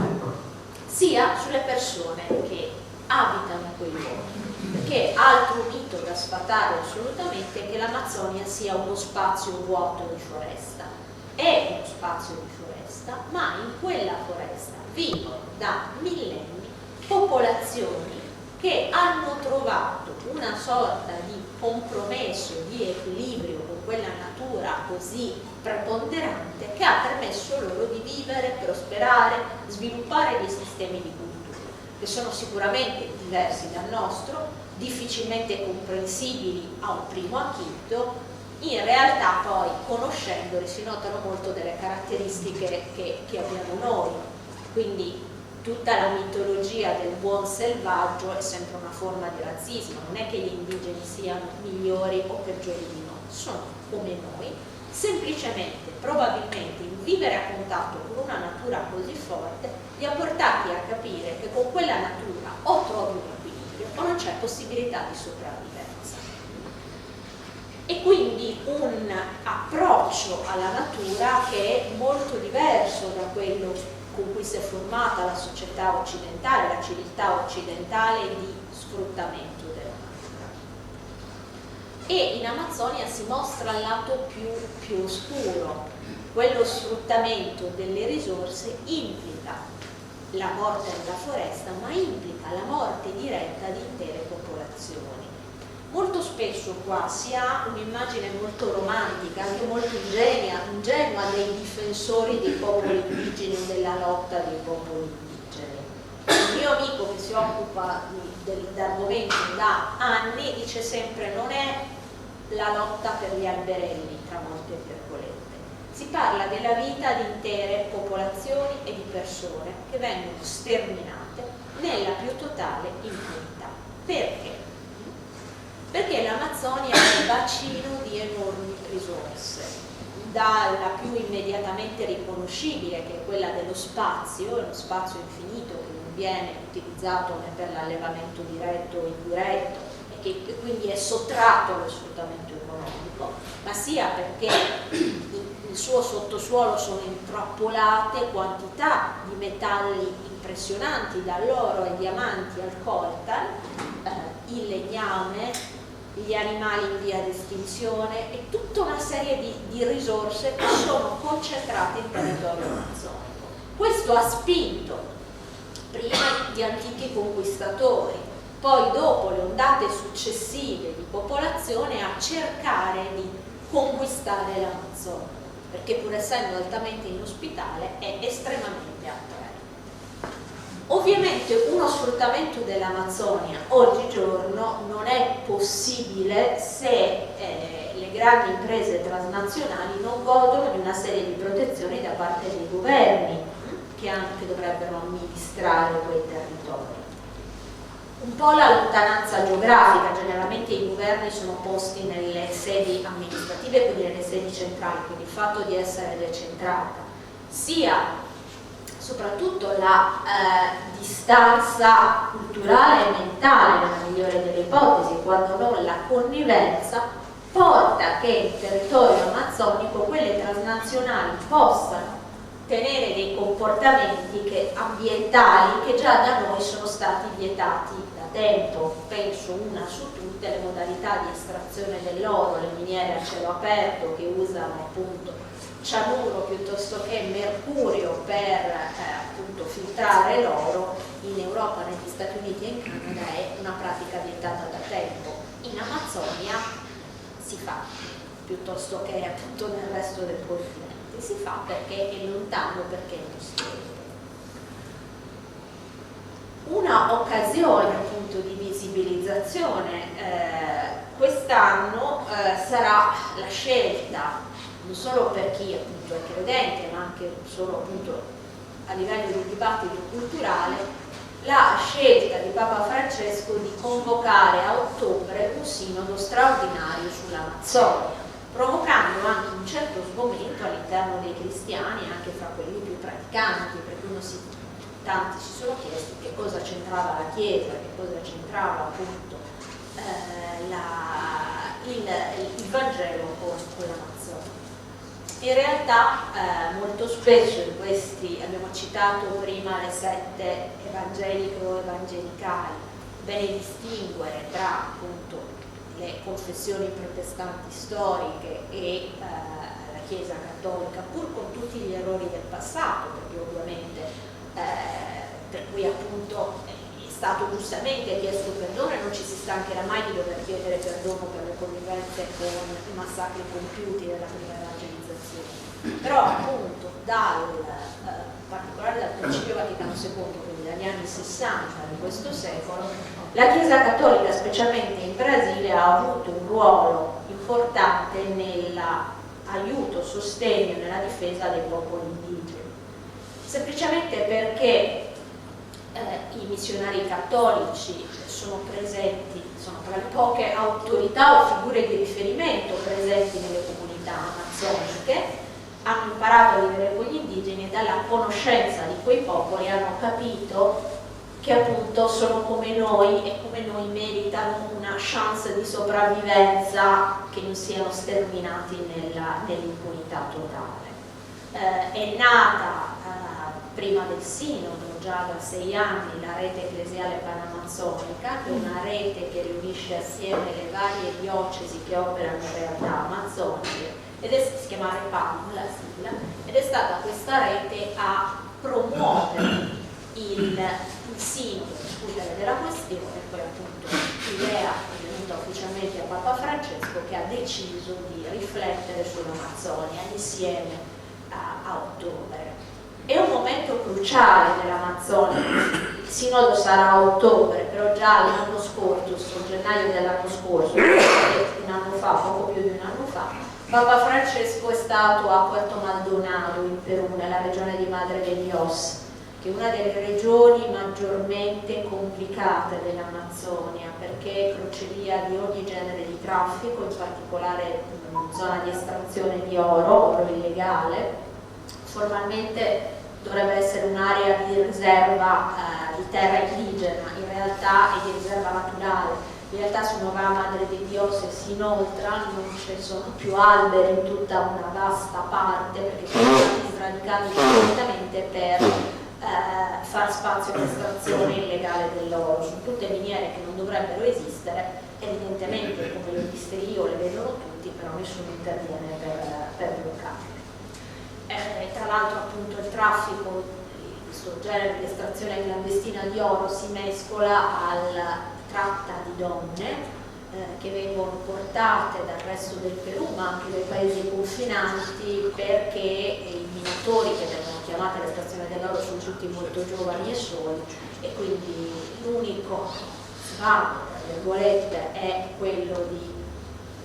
sia sulle persone che abitano quei luoghi. Perché altro mito da sfatare assolutamente è che l'Amazzonia sia uno spazio vuoto di foresta. È uno spazio di foresta, ma in quella foresta vivono da millenni popolazioni che hanno trovato una sorta di compromesso, di equilibrio con quella natura così preponderante che ha permesso loro di vivere, prosperare, sviluppare dei sistemi di cultura che sono sicuramente diversi dal nostro, difficilmente comprensibili a un primo acchito, In realtà poi, conoscendoli, si notano molto delle caratteristiche che abbiamo noi, quindi tutta la mitologia del buon selvaggio è sempre una forma di razzismo, non è che gli indigeni siano migliori o peggiori di noi, sono come noi, semplicemente, probabilmente, il vivere a contatto con una natura così forte li ha portati a capire che con quella natura o trovi un equilibrio o non c'è possibilità di sopravvivenza. E quindi un approccio alla natura che è molto diverso da quello con cui si è formata la società occidentale, la civiltà occidentale di sfruttamento della natura. E in Amazzonia si mostra il lato più oscuro, quello sfruttamento delle risorse implica la morte della foresta, ma implica la morte diretta di intere popolazioni. Molto spesso qua si ha un'immagine molto romantica, anche molto ingenua dei difensori dei popoli indigeni o della lotta dei popoli indigeni. Il mio amico che si occupa dell'argomento da anni dice sempre: non è la lotta per gli alberelli, tra molte virgolette. Si parla della vita di intere popolazioni e di persone che vengono sterminate nella più totale impunità. Perché? Perché l'Amazzonia è un bacino di enormi risorse, dalla più immediatamente riconoscibile, che è quella dello spazio, è uno spazio infinito che non viene utilizzato né per l'allevamento diretto o indiretto e che quindi è sottratto allo sfruttamento economico, ma sia perché nel suo sottosuolo sono intrappolate quantità di metalli impressionanti, dall'oro ai diamanti al coltan, il legname, gli animali in via di estinzione e tutta una serie di risorse che sono concentrate in territorio amazzonico. Questo ha spinto prima gli antichi conquistatori, poi dopo le ondate successive di popolazione a cercare di conquistare l'Amazzonia, perché pur essendo altamente inospitale è estremamente attraente. Ovviamente uno sfruttamento dell'Amazzonia oggigiorno non è possibile se le grandi imprese transnazionali non godono di una serie di protezioni da parte dei governi che anche dovrebbero amministrare quei territori. Un po' la lontananza geografica, generalmente i governi sono posti nelle sedi amministrative, quindi nelle sedi centrali, quindi il fatto di essere decentrata, sia soprattutto la distanza culturale e mentale, nella migliore delle ipotesi, quando non la connivenza, porta che in territorio amazzonico quelle transnazionali possano tenere dei comportamenti ambientali che già da noi sono stati vietati da tempo. Penso una su tutte le modalità di estrazione dell'oro, le miniere a cielo aperto che usano appunto cianuro piuttosto che mercurio per appunto filtrare l'oro. In Europa, negli Stati Uniti e in Canada è una pratica vietata da tempo. In Amazzonia si fa, piuttosto che appunto nel resto del continente. Si fa perché è lontano, perché è industriale. Una occasione appunto di visibilizzazione quest'anno sarà la scelta, non solo per chi appunto è credente, ma anche solo appunto a livello di dibattito culturale, la scelta di Papa Francesco di convocare a ottobre un sinodo straordinario sull'Amazzonia, provocando anche un certo sgomento all'interno dei cristiani, anche fra quelli più praticanti, per cui tanti si sono chiesti che cosa c'entrava la Chiesa, che cosa c'entrava appunto il Vangelo con l'Amazzonia. In realtà molto spesso in questi, abbiamo citato prima le sette evangeliche o evangelicali, bene distinguere tra appunto le confessioni protestanti storiche e la Chiesa cattolica, pur con tutti gli errori del passato, perché ovviamente per cui appunto è stato giustamente chiesto perdono e non ci si stancherà mai di dover chiedere perdono per le connivenze con i massacri compiuti nella prima evangelizzazione. Però appunto in particolare dal Concilio Vaticano II, quindi dagli anni 60 di questo secolo, la Chiesa cattolica, specialmente in Brasile, ha avuto un ruolo importante nell'aiuto, sostegno, nella difesa dei popoli indigeni, semplicemente perché i missionari cattolici sono presenti, sono tra le poche autorità o figure di riferimento presenti nelle comunità amazzoniche, hanno imparato a vivere con gli indigeni e dalla conoscenza di quei popoli hanno capito che appunto sono come noi e come noi meritano una chance di sopravvivenza, che non siano sterminati nell'impunità totale. È nata prima del Sinodo, già da 6 anni, la rete ecclesiale panamazzonica, che è una rete che riunisce assieme le varie diocesi che operano in realtà amazzoniche, si chiama REPAM, la sigla, ed è stata questa rete a promuovere il sinodo, discutere della questione, e poi appunto l'idea è venuta ufficialmente a Papa Francesco, che ha deciso di riflettere sull'Amazzonia insieme a ottobre. È un momento cruciale dell'Amazzonia, il sinodo sarà a ottobre, però già l'anno scorso, gennaio dell'anno scorso, un anno fa, poco più di un anno fa, Papa Francesco è stato a Puerto Maldonado in Perù, nella regione di Madre de Dios, che è una delle regioni maggiormente complicate dell'Amazzonia, perché è crocevia di ogni genere di traffico, in particolare in zona di estrazione di oro illegale. Formalmente dovrebbe essere un'area di riserva di terra indigena, in realtà è di riserva naturale. In realtà su Nuova Madre de Dios si inoltra, non ci sono più alberi in tutta una vasta parte, perché sono stati sradicati completamente per far spazio all'estrazione illegale dell'oro. Sono tutte miniere che non dovrebbero esistere, evidentemente come le ho viste io le vedono tutti, però nessuno interviene per bloccarle. Tra l'altro appunto il traffico, questo genere di estrazione clandestina di oro si mescola alla tratta di donne che vengono portate dal resto del Perù ma anche dai paesi confinanti, perché i minatori che vengono chiamati all'estrazione dell'oro sono tutti molto giovani e soli, e quindi l'unico svago, tra virgolette, è quello di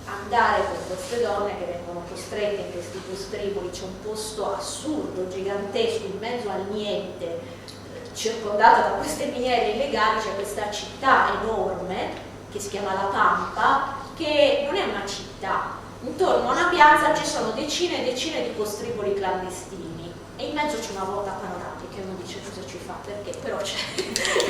andare con queste donne che vengono costrette in questi postriboli. C'è un posto assurdo, gigantesco, in mezzo al niente, circondata da queste miniere illegali. C'è questa città enorme che si chiama La Pampa, che non è una città. Intorno a una piazza ci sono decine e decine di postriboli clandestini e in mezzo c'è una volta panoramica, e uno dice cosa ci fa, perché però c'è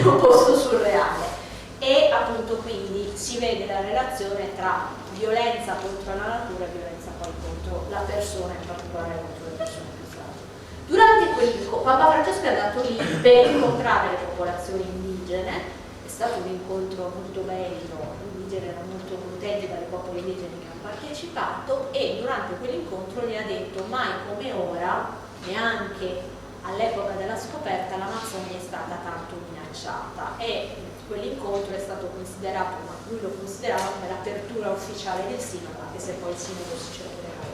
un posto surreale. E appunto quindi si vede la relazione tra violenza contro la natura e violenza poi contro la persona, in particolare contro le persone più fragili. Durante quell'incontro, Papa Francesco è andato lì per incontrare le popolazioni indigene. È stato un incontro molto bello, gli indigeni erano molto contenti dalle popoli indigeni che hanno partecipato, e durante quell'incontro gli ha detto: mai come ora, neanche all'epoca della scoperta, l'Amazzonia è stata tanto minacciata. E quell'incontro è stato considerato, ma lui lo considerava come l'apertura ufficiale del sinodo, anche se poi il sinodo si celebrerà.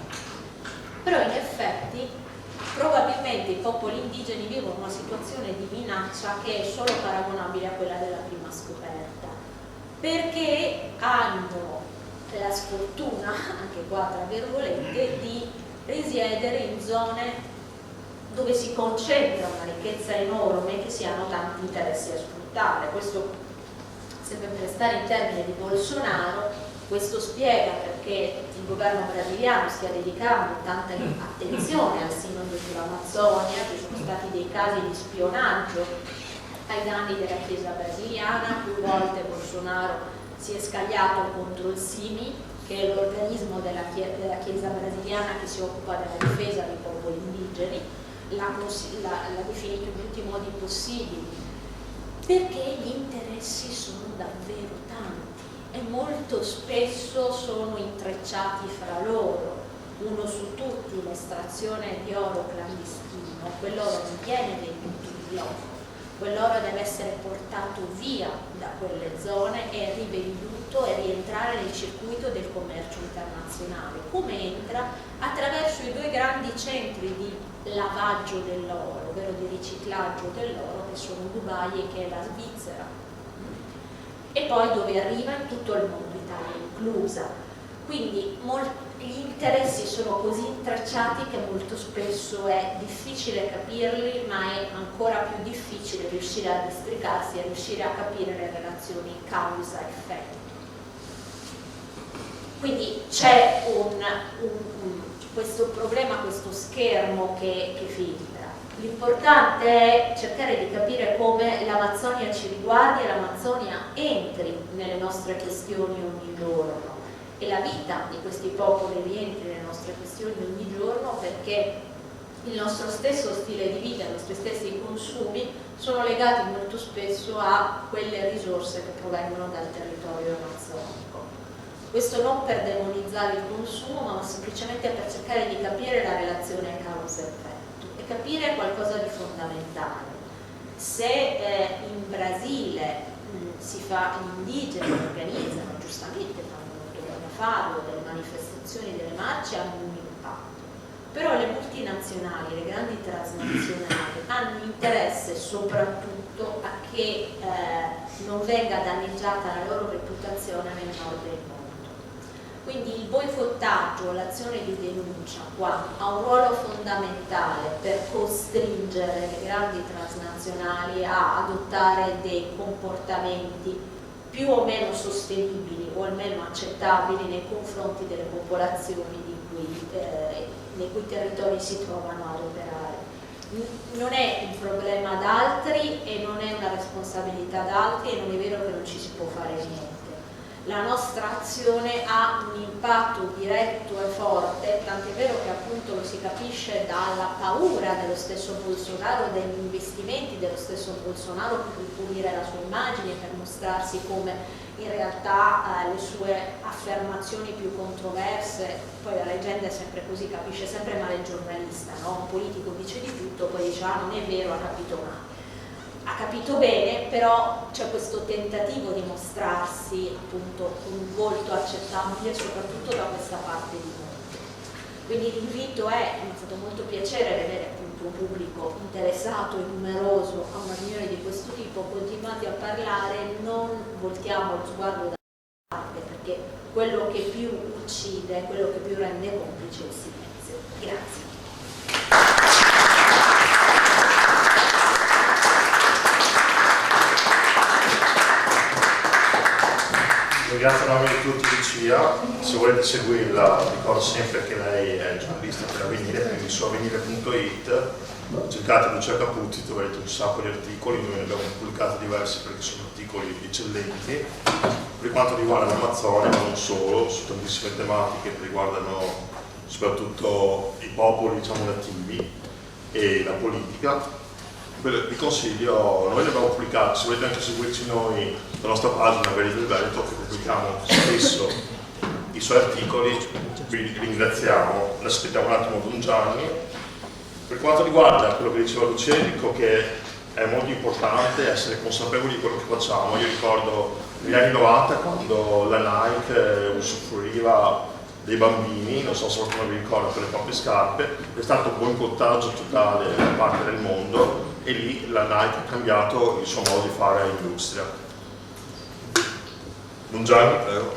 Però in effetti probabilmente i popoli indigeni vivono una situazione di minaccia che è solo paragonabile a quella della prima scoperta, perché hanno la sfortuna, anche qua tra virgolette, di risiedere in zone dove si concentra una ricchezza enorme, che si hanno tanti interessi a sfruttare. Questo, sempre per stare in termini di Bolsonaro, questo spiega perché il governo brasiliano stia dedicando tanta attenzione al sinodo sull'Amazzonia. Ci sono stati dei casi di spionaggio ai danni della Chiesa brasiliana. Più volte Bolsonaro si è scagliato contro il SIMI, che è l'organismo della Chiesa brasiliana che si occupa della difesa dei popoli indigeni. L'ha definito in tutti i modi possibili, perché gli interessi sono davvero tanti e molto spesso sono intrecciati fra loro. Uno su tutti, l'estrazione di oro clandestino. Quell'oro non viene venduto in blocco, quell'oro deve essere portato via da quelle zone e rivenduto e rientrare nel circuito del commercio internazionale. Come entra? Attraverso i 2 grandi centri di lavaggio dell'oro, ovvero di riciclaggio dell'oro, che sono Dubai e che è la Svizzera, e poi dove arriva in tutto il mondo, Italia inclusa. Quindi gli interessi sono così intrecciati che molto spesso è difficile capirli, ma è ancora più difficile riuscire a districarsi e riuscire a capire le relazioni causa-effetto. Quindi c'è questo problema, questo schermo che filtra. L'importante è cercare di capire come l'Amazzonia ci riguardi e l'Amazzonia entri nelle nostre questioni ogni giorno e la vita di questi popoli rientri nelle nostre questioni ogni giorno, perché il nostro stesso stile di vita, i nostri stessi consumi sono legati molto spesso a quelle risorse che provengono dal territorio amazzonico. Questo non per demonizzare il consumo, ma semplicemente per cercare di capire la relazione causa-effetto e capire qualcosa di fondamentale. Se in Brasile gli indigeni organizzano, giustamente fanno molto bene a farlo, delle manifestazioni, delle marce, hanno un impatto. Però le multinazionali, le grandi transnazionali hanno interesse soprattutto a che non venga danneggiata la loro reputazione nel nord del mondo. Quindi il boicottaggio, l'azione di denuncia qua ha un ruolo fondamentale per costringere le grandi transnazionali a adottare dei comportamenti più o meno sostenibili o almeno accettabili nei confronti delle popolazioni nei cui territori si trovano ad operare. Non è un problema d'altri e non è una responsabilità d'altri e non è vero che non ci si può fare niente. La nostra azione ha un impatto diretto e forte, tant'è vero che appunto lo si capisce dalla paura dello stesso Bolsonaro, degli investimenti dello stesso Bolsonaro per ripulire la sua immagine, per mostrarsi come in realtà le sue affermazioni più controverse, poi la leggenda è sempre così, capisce sempre male il giornalista, no? Un politico dice di tutto, poi dice ah non è vero, ha capito male. Ha capito bene, però c'è questo tentativo di mostrarsi appunto con un volto accettabile soprattutto da questa parte di mondo. Quindi l'invito è, mi è fatto molto piacere vedere appunto un pubblico interessato e numeroso a una riunione di questo tipo, continuate a parlare, non voltiamo lo sguardo da parte, perché quello che più uccide, quello che più rende complice è il silenzio. Grazie. Ringrazio a nome di tutti Lucia, se volete seguirla ricordo sempre che lei è giornalista per Avvenire, quindi su avvenire.it cercate Lucia Caputi, troverete un sacco di articoli, noi ne abbiamo pubblicati diversi perché sono articoli eccellenti per quanto riguarda l'Amazzonia, ma non solo, su tantissime tematiche che riguardano soprattutto i popoli diciamo nativi e la politica. Vi consiglio, noi le abbiamo pubblicate, se volete anche seguirci noi la nostra pagina Veri del Veneto che pubblichiamo spesso i suoi articoli, vi ringraziamo. Adesso aspettiamo un attimo Don Gianni. Per quanto riguarda quello che diceva Lucia, dico che è molto importante essere consapevoli di quello che facciamo. Io ricordo negli anni 90 quando la Nike usufruiva dei bambini, non so se qualcuno vi ricorda, per le proprie scarpe, è stato un boicottaggio totale da parte del mondo e lì la Nike ha cambiato il suo modo di fare industria. Don Gianni, prego.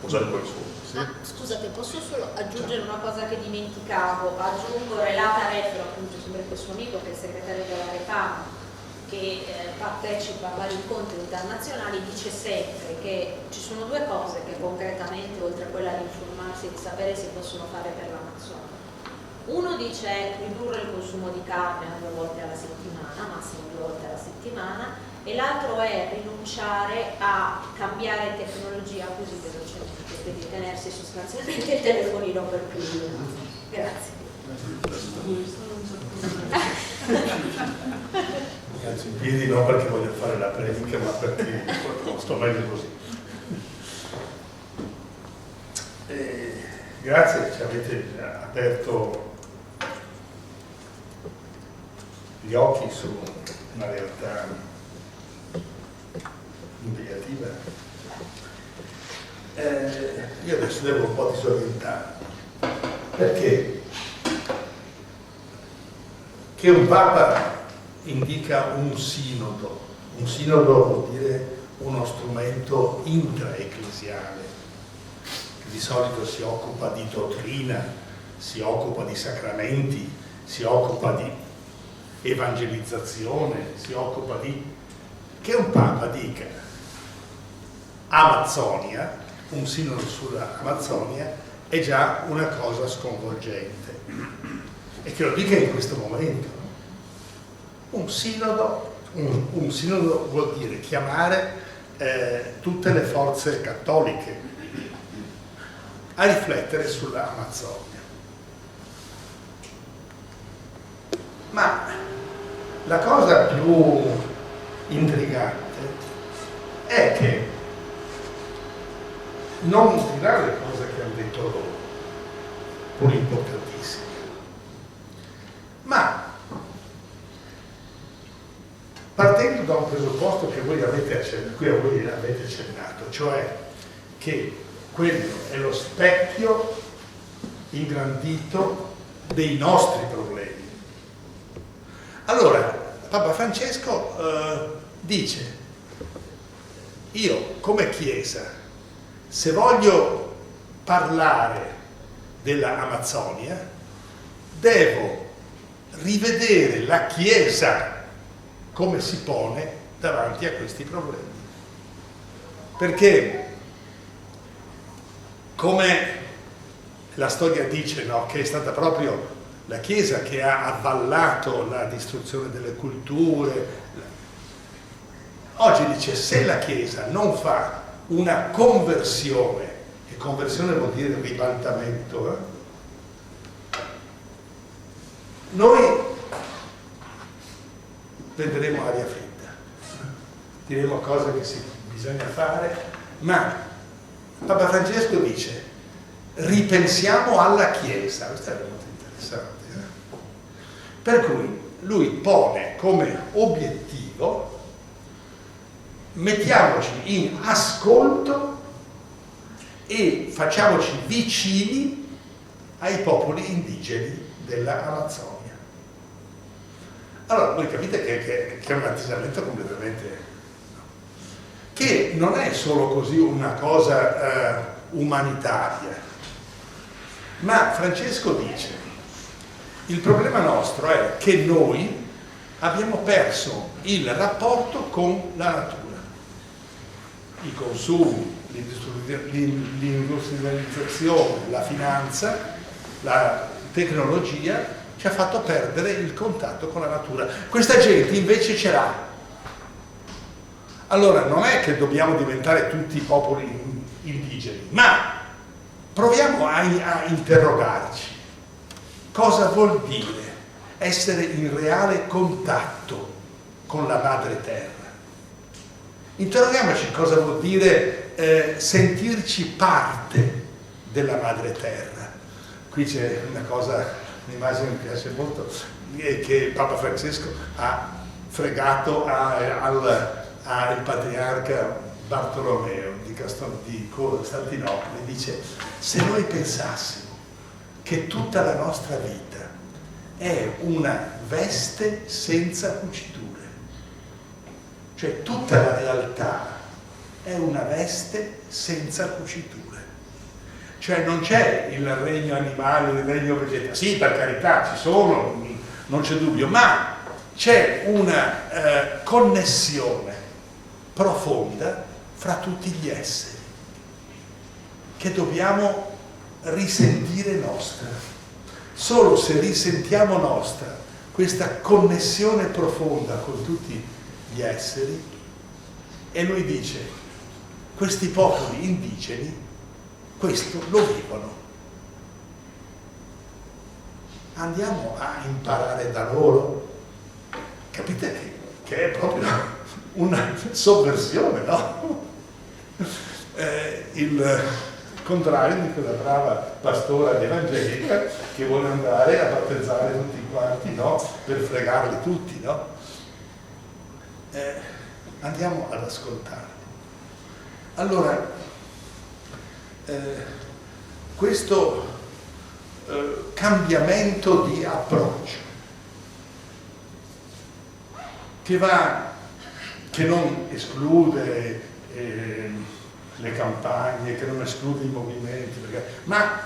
Usare quel suo. Sì. Scusate, posso solo aggiungere una cosa che dimenticavo? Aggiungo relata refero appunto sempre questo amico che è il segretario della Repam, che partecipa a vari incontri internazionali, dice sempre che ci sono due cose che concretamente, oltre a quella di informarsi e di sapere, si possono fare per l'Amazzonia. Uno dice ridurre il consumo di carne 2 volte alla settimana, massimo 2 volte alla settimana, e l'altro è rinunciare a cambiare tecnologia così velocemente, quindi tenersi sostanzialmente il telefonino per più di un anno. Grazie. Anzi, in piedi non perché voglio fare la predica, ma perché sto meglio così. Grazie, ci avete aperto gli occhi su una realtà impegnativa. Io adesso devo un po' disorientarmi, perché che un Papa indica un sinodo vuol dire uno strumento intraecclesiale, di solito si occupa di dottrina, si occupa di sacramenti, si occupa di evangelizzazione, si occupa di... che un Papa dica Amazzonia, un sinodo sulla Amazzonia, è già una cosa sconvolgente. E che lo dica in questo momento. Un sinodo vuol dire chiamare tutte le forze cattoliche a riflettere sulla Amazzonia. Ma la cosa più intrigante è che non dirà le cose che hanno detto loro, pur importantissime, ma partendo da un presupposto che voi cui a voi avete accennato, cioè che quello è lo specchio ingrandito dei nostri problemi. Allora, Papa Francesco dice, io come Chiesa, se voglio parlare della Amazzonia, devo rivedere la Chiesa come si pone davanti a questi problemi. Perché, come la storia dice, no, che è stata proprio la Chiesa che ha avvallato la distruzione delle culture, oggi dice, se la Chiesa non fa una conversione, e conversione vuol dire ribaltamento, noi vedremo aria fritta, diremo cose che bisogna fare, ma Papa Francesco dice ripensiamo alla Chiesa, questo è molto interessante, per cui lui pone come obiettivo mettiamoci in ascolto e facciamoci vicini ai popoli indigeni della Amazzonia. Allora, voi capite che è un atteggiamento completamente... che non è solo così una cosa umanitaria, ma Francesco dice, il problema nostro è che noi abbiamo perso il rapporto con la natura. I consumi, l'industrializzazione, la finanza, la tecnologia ci ha fatto perdere il contatto con la natura. Questa gente invece ce l'ha. Allora non è che dobbiamo diventare tutti popoli indigeni, ma proviamo a interrogarci. Cosa vuol dire essere in reale contatto con la madre terra? Interroghiamoci cosa vuol dire sentirci parte della madre terra. Qui c'è una cosa, un'immagine che mi piace molto, che Papa Francesco ha fregato al patriarca Bartolomeo di Costantinopoli. Dice, se noi pensassimo che tutta la nostra vita è una veste senza cuciture, cioè tutta la realtà è una veste senza cuciture, cioè non c'è il regno animale, il regno vegetale, sì, per carità ci sono, non c'è dubbio, ma c'è una connessione profonda fra tutti gli esseri che dobbiamo risentire nostra. Solo se risentiamo nostra questa connessione profonda con tutti gli esseri, e lui dice, questi popoli indigeni questo lo vivono. Andiamo a imparare da loro. Capite che è proprio una sovversione, no? Il contrario di quella brava pastora evangelica che vuole andare a battezzare tutti quanti, no? Per fregarli tutti, no? Andiamo ad ascoltarli. Allora, questo cambiamento di approccio che non esclude le campagne, che non esclude i movimenti, ma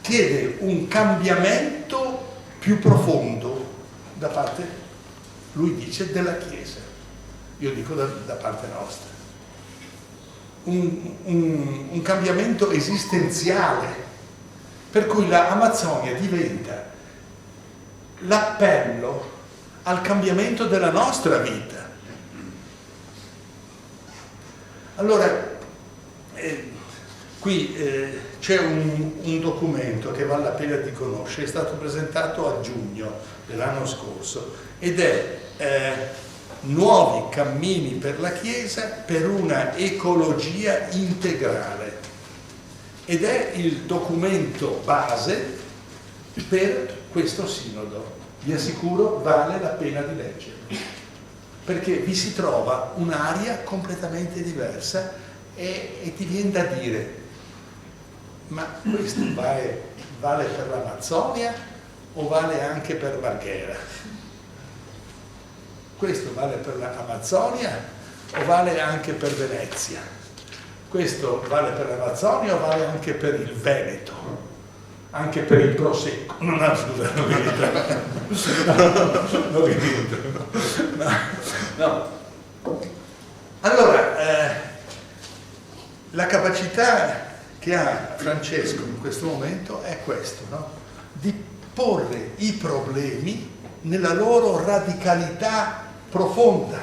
chiede un cambiamento più profondo da parte, lui dice, della Chiesa. Io dico da parte nostra. Un cambiamento esistenziale, per cui la Amazzonia diventa l'appello al cambiamento della nostra vita. Allora, qui c'è un documento che vale la pena di conoscere, è stato presentato a giugno dell'anno scorso ed è Nuovi cammini per la Chiesa per una ecologia integrale, ed è il documento base per questo sinodo. Vi assicuro, vale la pena di leggerlo, perché vi si trova un'aria completamente diversa e ti viene da dire: ma questo vale per l'Amazzonia o vale anche per Marghera? Questo vale per l'Amazzonia o vale anche per Venezia? Questo vale per l'Amazzonia o vale anche per il Veneto? Anche per il Prosecco? Non vi rientro. No. Allora, la capacità che ha Francesco in questo momento è questo, no? Di porre i problemi nella loro radicalità profonda.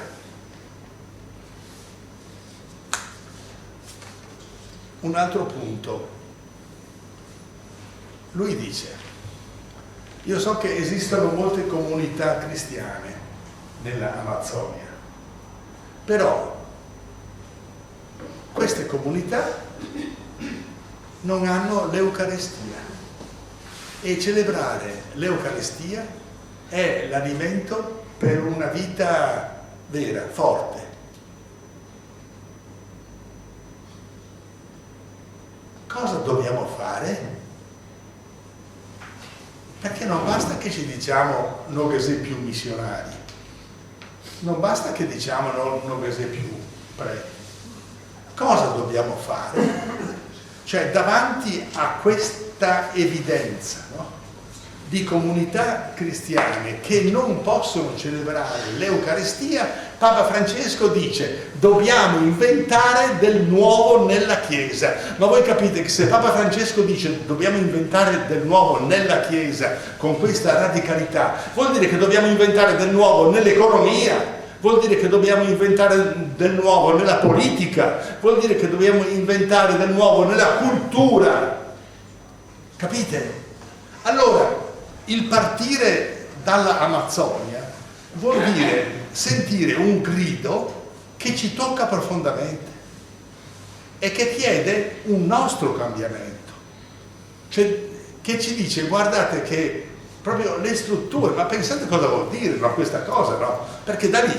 Un altro punto. Lui dice: io so che esistono molte comunità cristiane nella Amazzonia, però queste comunità non hanno l'Eucaristia, e celebrare l'Eucaristia è l'alimento per una vita vera, forte. Cosa dobbiamo fare? Perché non basta che ci diciamo non che sei più missionari, non basta che diciamo non che sei più preti. Cosa dobbiamo fare? Cioè, davanti a questa evidenza, no, di comunità cristiane che non possono celebrare l'Eucaristia, Papa Francesco dice: dobbiamo inventare del nuovo nella Chiesa. Ma voi capite che se Papa Francesco dice dobbiamo inventare del nuovo nella Chiesa con questa radicalità, vuol dire che dobbiamo inventare del nuovo nell'economia, vuol dire che dobbiamo inventare del nuovo nella politica, vuol dire che dobbiamo inventare del nuovo nella cultura. Capite? Allora, il partire dalla Amazzonia vuol dire sentire un grido che ci tocca profondamente e che chiede un nostro cambiamento, cioè che ci dice: guardate che proprio le strutture, ma pensate cosa vuol dire, no, questa cosa, no? Perché da lì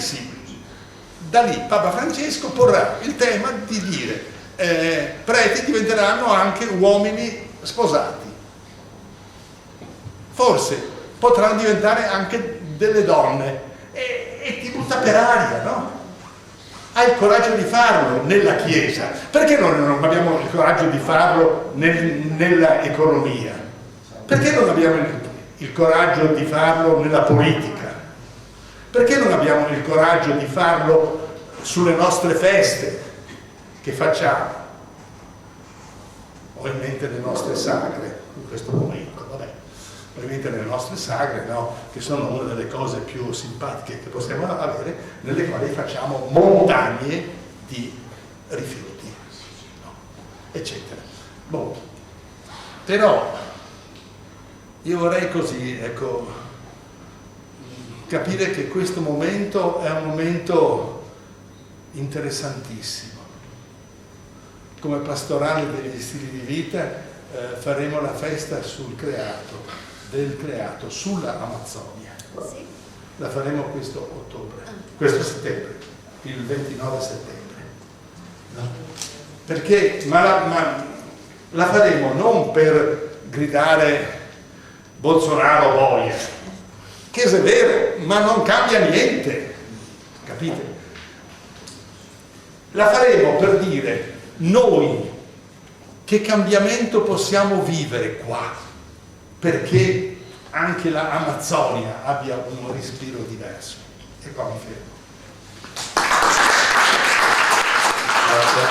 Papa Francesco porrà il tema di dire preti diventeranno anche uomini sposati, forse potranno diventare anche delle donne, e ti butta per aria, no? Hai il coraggio di farlo nella Chiesa, perché non abbiamo il coraggio di farlo nella economia? Perché non abbiamo il coraggio di farlo nella politica? Perché non abbiamo il coraggio di farlo sulle nostre feste che facciamo? Ho in mente le nostre sagre in questo momento, vabbè. Ovviamente nelle nostre sagre, no? Che sono una delle cose più simpatiche che possiamo avere, nelle quali facciamo montagne di rifiuti, no? Eccetera. Boh. Però io vorrei così, ecco, capire che questo momento è un momento interessantissimo. Come pastorale degli stili di vita faremo la festa del creato sulla Amazzonia. Sì. La faremo questo settembre, il 29 settembre. No? Perché ma la faremo non per gridare Bolsonaro boia, che è vero, ma non cambia niente, capite? La faremo per dire: noi che cambiamento possiamo vivere qua, perché anche l'Amazzonia abbia un respiro diverso. E qua mi fermo. Grazie.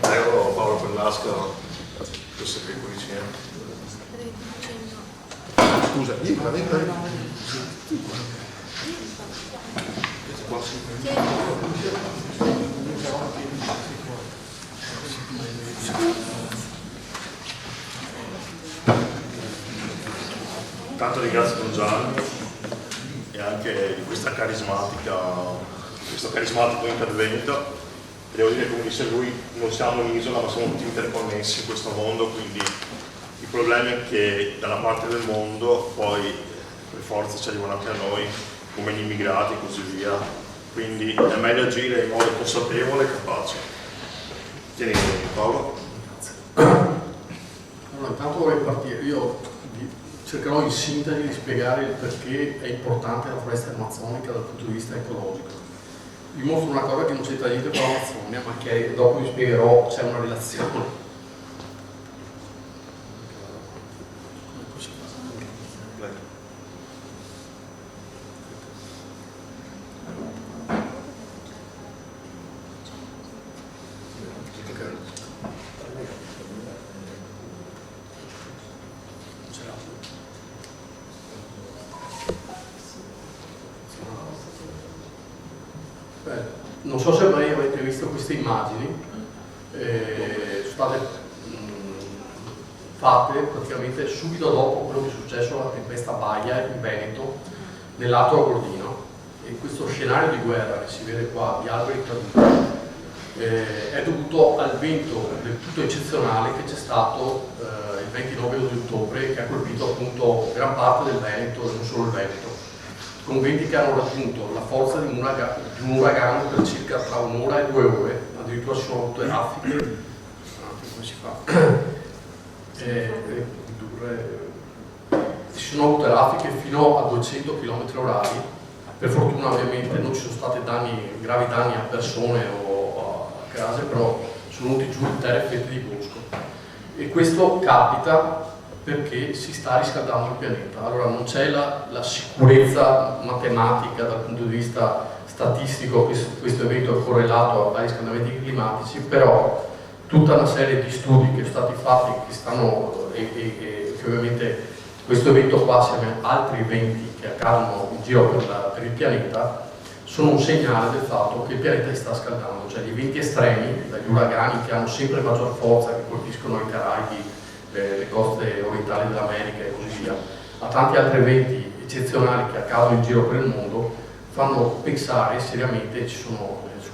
Prego Paolo Pellasca, questo che qui vicino. Scusa, venga. Tanto ringrazio Don Gianni e anche di questo carismatico intervento. Devo dire, come dice lui, non siamo un'isola ma siamo tutti interconnessi in questo mondo, quindi il problema è che dalla parte del mondo poi per forza ci arrivano anche a noi, come gli immigrati e così via, quindi è meglio agire in modo consapevole e capace. Tieni Paolo. Allora, intanto vorrei partire, io cercherò in sintesi di spiegare il perché è importante la foresta amazzonica dal punto di vista ecologico. Vi mostro una cosa che non c'entra niente con l'Amazzonia, ma che dopo vi spiegherò c'è una relazione. Non so se mai avete visto queste immagini, sono state fatte praticamente subito dopo quello che è successo alla tempesta Baia in Veneto, nell'Atro Agordino, e questo scenario di guerra che si vede qua, di alberi caduti, è dovuto al vento del tutto eccezionale che c'è stato il 29 di ottobre, che ha colpito appunto gran parte del Veneto e non solo il Veneto, con venti che hanno raggiunto la forza di un uragano per circa tra un'ora e 2 ore, addirittura si sono avute raffiche, come si fa? Si sono avute raffiche fino a 200 km/h. Per fortuna ovviamente non ci sono stati gravi danni a persone o a case, però sono venuti giù intere fette di bosco. E questo capita perché si sta riscaldando il pianeta. Allora non c'è la sicurezza matematica dal punto di vista statistico che questo evento è correlato ai riscaldamenti climatici, però tutta una serie di studi che sono stati fatti che ovviamente questo evento qua assieme a altri eventi che accadono in giro per il pianeta sono un segnale del fatto che il pianeta si sta scaldando, cioè gli eventi estremi, dagli uragani che hanno sempre maggior forza, che colpiscono i Caraibi, le coste orientali dell'America e così via, a tanti altri eventi eccezionali che accadono in giro per il mondo, fanno pensare seriamente, su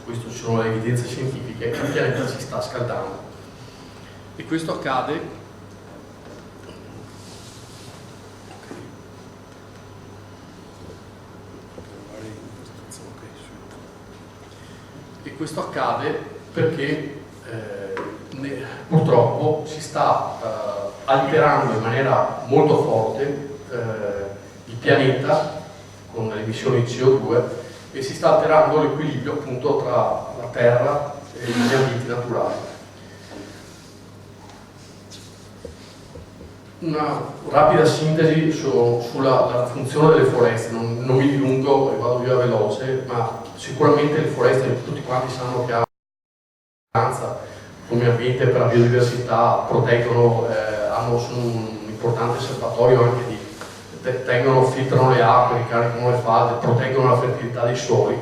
questo ci sono le evidenze scientifiche, che il pianeta si sta scaldando. E questo accade perché purtroppo si sta alterando in maniera molto forte il pianeta con le emissioni di CO2 e si sta alterando l'equilibrio appunto tra la Terra e gli ambienti naturali. Una rapida sintesi sulla funzione delle foreste, non mi dilungo e vado via veloce, ma sicuramente le foreste tutti quanti sanno che hanno come ambiente per la biodiversità, proteggono, sono un importante serbatoio anche di filtrano le acque, ricaricano le falde, proteggono la fertilità dei suoli,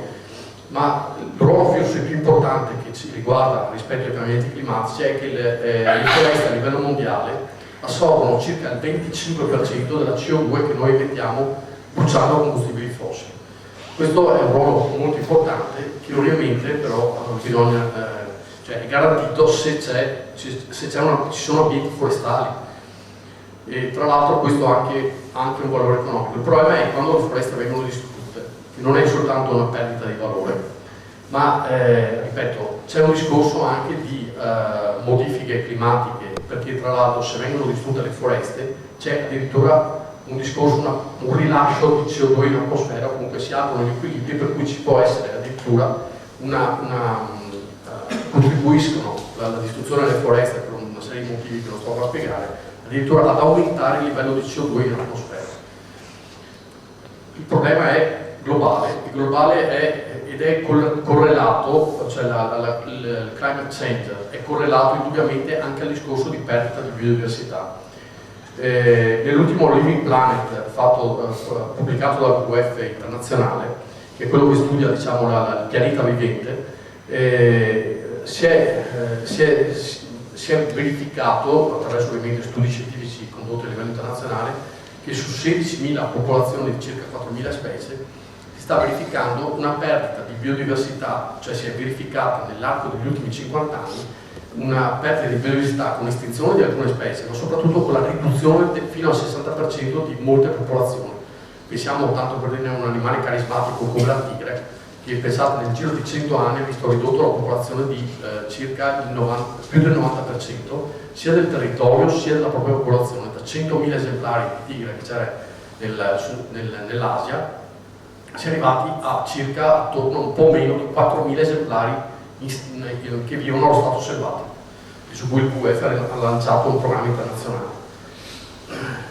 ma il ruolo forse più importante che ci riguarda rispetto ai cambiamenti climatici è che le foreste a livello mondiale assorbono circa il 25% della CO2 che noi emettiamo bruciando combustibili fossili. Questo è un ruolo molto importante che ovviamente però bisogna è garantito se ci sono ambienti forestali, e tra l'altro questo ha anche un valore economico. Il problema è quando le foreste vengono distrutte, che non è soltanto una perdita di valore, ma ripeto, c'è un discorso anche di modifiche climatiche, perché tra l'altro se vengono distrutte le foreste c'è addirittura un discorso, un rilascio di CO2 in atmosfera, comunque si aprono gli equilibri per cui ci può essere addirittura contribuiscono alla distruzione delle foreste per una serie di motivi che non sto a spiegare, addirittura ad aumentare il livello di CO2 in atmosfera. Il problema è globale è correlato, cioè il climate change è correlato indubbiamente anche al discorso di perdita di biodiversità. Nell'ultimo Living Planet pubblicato dal WWF internazionale, che è quello che studia, diciamo, il pianeta vivente, si è verificato attraverso ovviamente studi scientifici condotti a livello internazionale che su 16.000 popolazioni di circa 4.000 specie si sta verificando una perdita di biodiversità, cioè si è verificata nell'arco degli ultimi 50 anni una perdita di biodiversità con l'estinzione di alcune specie, ma soprattutto con la riduzione fino al 60% di molte popolazioni. Pensiamo, tanto per dire, a un animale carismatico come la tigre, che pensate nel giro di 100 anni ha visto ridotto la popolazione di circa più del 90%, sia del territorio sia della propria popolazione. Da 100.000 esemplari di tigre che c'era nell'Asia, si è arrivati a circa attorno a un po' meno di 4.000 esemplari che vivono allo stato selvatico, su cui il WWF ha lanciato un programma internazionale.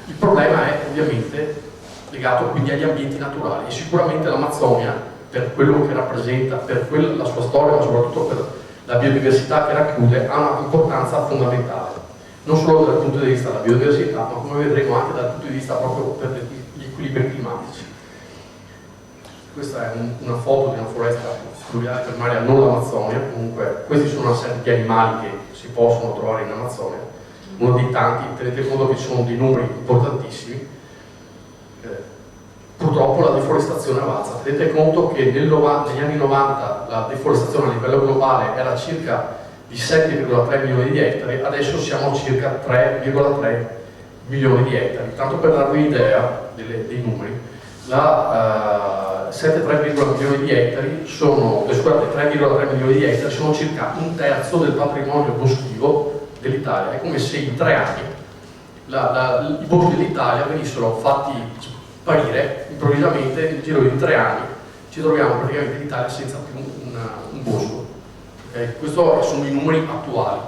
Il problema è ovviamente legato quindi agli ambienti naturali, e sicuramente l'Amazzonia, per quello che rappresenta, per la sua storia, ma soprattutto per la biodiversità che racchiude, ha un'importanza fondamentale, non solo dal punto di vista della biodiversità, ma come vedremo anche dal punto di vista proprio per gli equilibri climatici. Questa è una foto di una foresta fluviale primaria, non l'Amazzonia. Comunque questi sono una serie di animali che si possono trovare in Amazzonia, uno dei tanti. Tenete conto che ci sono dei numeri importantissimi. Purtroppo la deforestazione avanza. Tenete conto che negli anni 90 la deforestazione a livello globale era circa di 7,3 milioni di ettari, adesso siamo a circa 3,3 milioni di ettari. Tanto per darvi un'idea dei numeri, 7,3 milioni di ettari sono, 3,3 milioni di ettari sono circa un terzo del patrimonio boschivo dell'Italia. È come se in 3 anni i boschi dell'Italia venissero fatti sparire improvvisamente. Nel giro di 3 anni ci troviamo praticamente in Italia senza più un bosco. Questi sono i numeri attuali.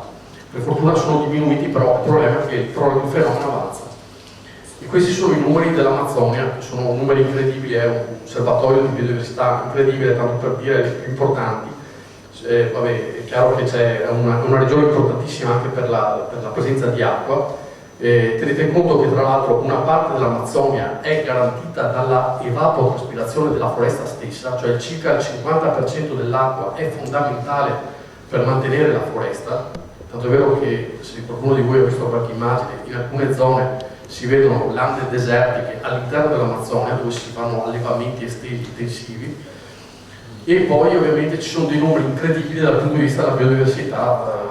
Per fortuna sono diminuiti, però il problema è che il fenomeno avanza. E questi sono i numeri dell'Amazzonia, sono numeri incredibili, è un serbatoio di biodiversità incredibile, tanto per dire le più importanti. È chiaro che c'è una regione importantissima anche per la presenza di acqua. Tenete conto che tra l'altro una parte dell'Amazzonia è garantita dalla evapotranspirazione della foresta stessa, cioè circa il 50% dell'acqua è fondamentale per mantenere la foresta. Tanto è vero che, se qualcuno di voi ha visto qualche immagine, in alcune zone si vedono lande desertiche all'interno dell'Amazzonia dove si fanno allevamenti estivi intensivi. E poi ovviamente ci sono dei numeri incredibili dal punto di vista della biodiversità,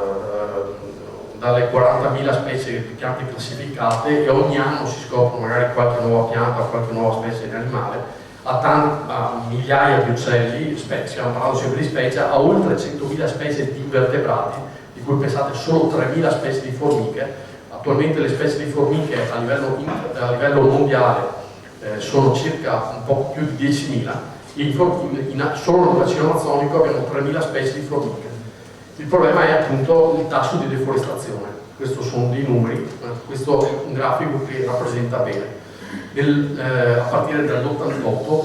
dalle 40.000 specie di piante classificate, e ogni anno si scopre magari qualche nuova pianta o qualche nuova specie di animale, a migliaia di uccelli, stiamo parlando sempre di specie, a oltre 100.000 specie di invertebrati, di cui pensate solo 3.000 specie di formiche. Attualmente le specie di formiche a livello mondiale sono circa un po' più di 10.000, solo nel bacino amazzonico abbiamo 3.000 specie di formiche. Il problema è appunto il tasso di deforestazione. Questi sono dei numeri, questo è un grafico che rappresenta bene. A partire dall'88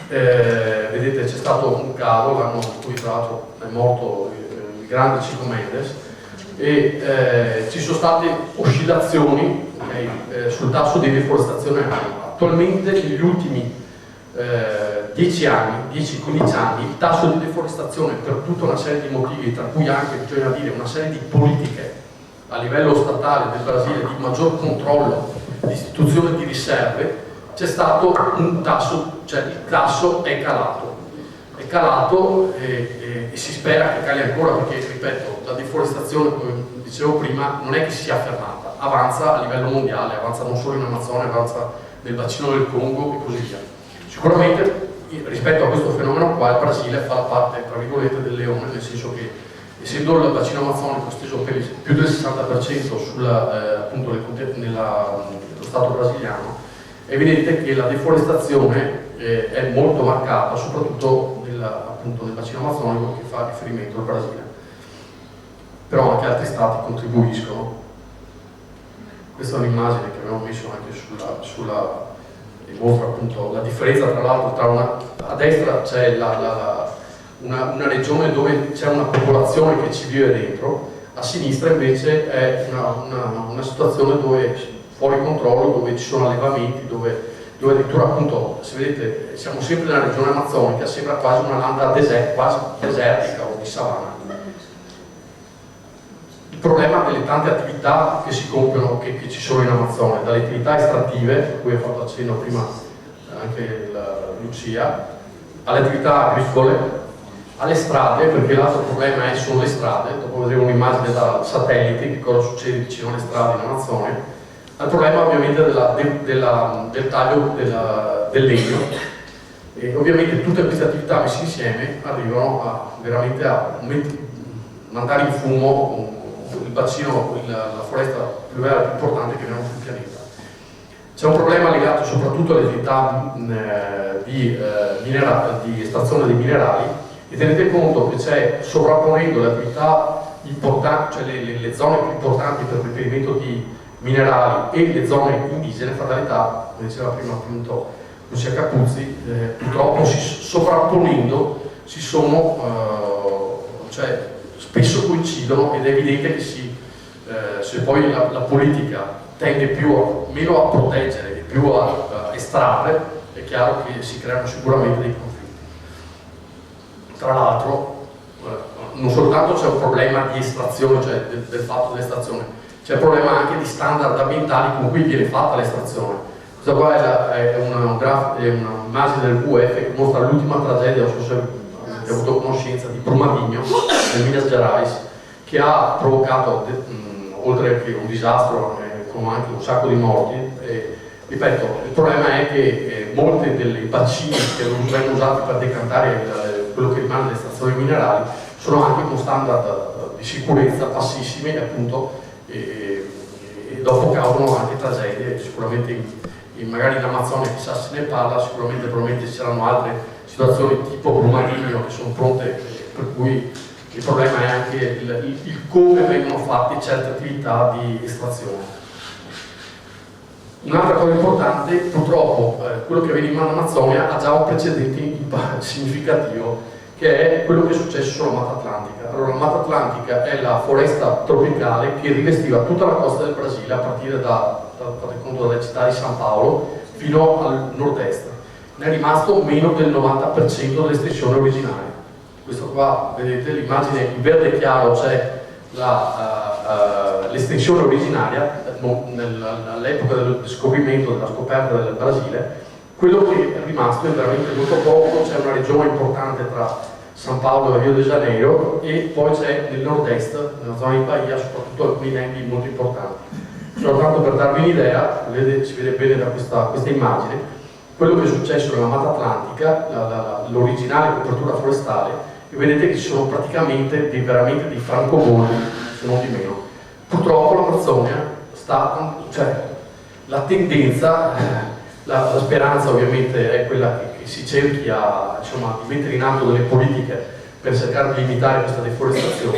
vedete c'è stato un calo, l'anno in cui tra l'altro è morto il grande Chico Mendes, e ci sono state oscillazioni sul tasso di deforestazione annua. Attualmente negli ultimi 10-15 anni il tasso di deforestazione, per tutta una serie di motivi, tra cui anche, bisogna dire, una serie di politiche a livello statale del Brasile di maggior controllo, di istituzione di riserve, c'è stato un tasso, cioè il tasso è calato e si spera che cali ancora, perché, ripeto, la deforestazione, come dicevo prima, non è che si sia fermata, avanza a livello mondiale, avanza non solo in Amazzonia, avanza nel bacino del Congo e così via. Sicuramente rispetto a questo fenomeno qua il Brasile fa la parte, tra virgolette, del leone, nel senso che, essendo il bacino amazzonico steso per più del 60% appunto nello stato brasiliano, è evidente che la deforestazione è molto marcata, soprattutto appunto nel bacino amazzonico che fa riferimento al Brasile. Però anche altri stati contribuiscono. Questa è un'immagine che abbiamo messo anche che mostra appunto la differenza tra l'altro a destra c'è una regione dove c'è una popolazione che ci vive dentro, a sinistra invece è una situazione dove fuori controllo, dove ci sono allevamenti, dove addirittura appunto, se vedete, siamo sempre nella regione amazzonica, sembra quasi una landa quasi desertica o di savana. Il problema delle tante attività che si compiono, che ci sono in Amazzonia, dalle attività estrattive, a cui ha fatto accenno prima anche Lucia, alle attività agricole, alle strade, perché l'altro problema sono le strade, dopo vedremo un'immagine da satellite di cosa succede vicino alle strade in Amazzonia, al problema ovviamente del taglio del legno, e ovviamente tutte queste attività messe insieme arrivano veramente a mandare in fumo il bacino, la foresta pluviale più importante che abbiamo sul pianeta. C'è un problema legato soprattutto alle attività di estrazione dei minerali, e tenete conto che c'è, sovrapponendo le attività importanti, cioè le zone più importanti per il reperimento di minerali e le zone indigene, fatalità, come diceva prima appunto Lucia Capuzzi, purtroppo sovrapponendo cioè spesso coincidono, ed è evidente che se poi la politica tende meno a proteggere e più a estrarre, è chiaro che si creano sicuramente dei conflitti. Tra l'altro non soltanto c'è un problema di estrazione, cioè del fatto dell'estrazione, c'è un problema anche di standard ambientali con cui viene fatta l'estrazione. Questa qua è un'immagine del WWF che mostra l'ultima tragedia, non so se avete avuto conoscenza, di Brumadinho, nel Minas Gerais, che ha provocato, oltre che un disastro, con anche un sacco di morti. Ripeto, il problema è che molte delle bacini che vengono usati per decantare quello che rimane dell'estrazione dei minerali sono anche con standard di sicurezza bassissimi, appunto, e dopo causano anche tragedie. Sicuramente magari in Amazzonia chissà se ne parla, probabilmente ci saranno altre situazioni tipo Brumadinho che sono pronte, per cui il problema è anche il come vengono fatte certe attività di estrazione. Un'altra cosa importante, purtroppo quello che avviene in Amazzonia ha già un precedente significativo, che è quello che è successo sulla Mata Atlantica. Allora, la Mata Atlantica è la foresta tropicale che rivestiva tutta la costa del Brasile, a partire dalla città di San Paolo fino al nord-est. Ne è rimasto meno del 90% dell'estensione originaria. Questo qua, vedete l'immagine in verde chiaro, c'è l'estensione originaria all'epoca del scoprimento, della scoperta del Brasile. Quello che è rimasto è veramente molto poco. C'è una regione importante tra San Paolo e Rio de Janeiro, e poi c'è nel nord-est, nella zona di Bahia, soprattutto alcuni lembi molto importanti. Soltanto per darvi un'idea, si vede bene da questa immagine, quello che è successo nella Mata Atlantica, l'originale copertura forestale, e vedete che ci sono praticamente veramente dei francobolli, se non di meno. Purtroppo l'Amazzonia la tendenza, la speranza ovviamente è quella che si cerchi di mettere in atto delle politiche per cercare di limitare questa deforestazione,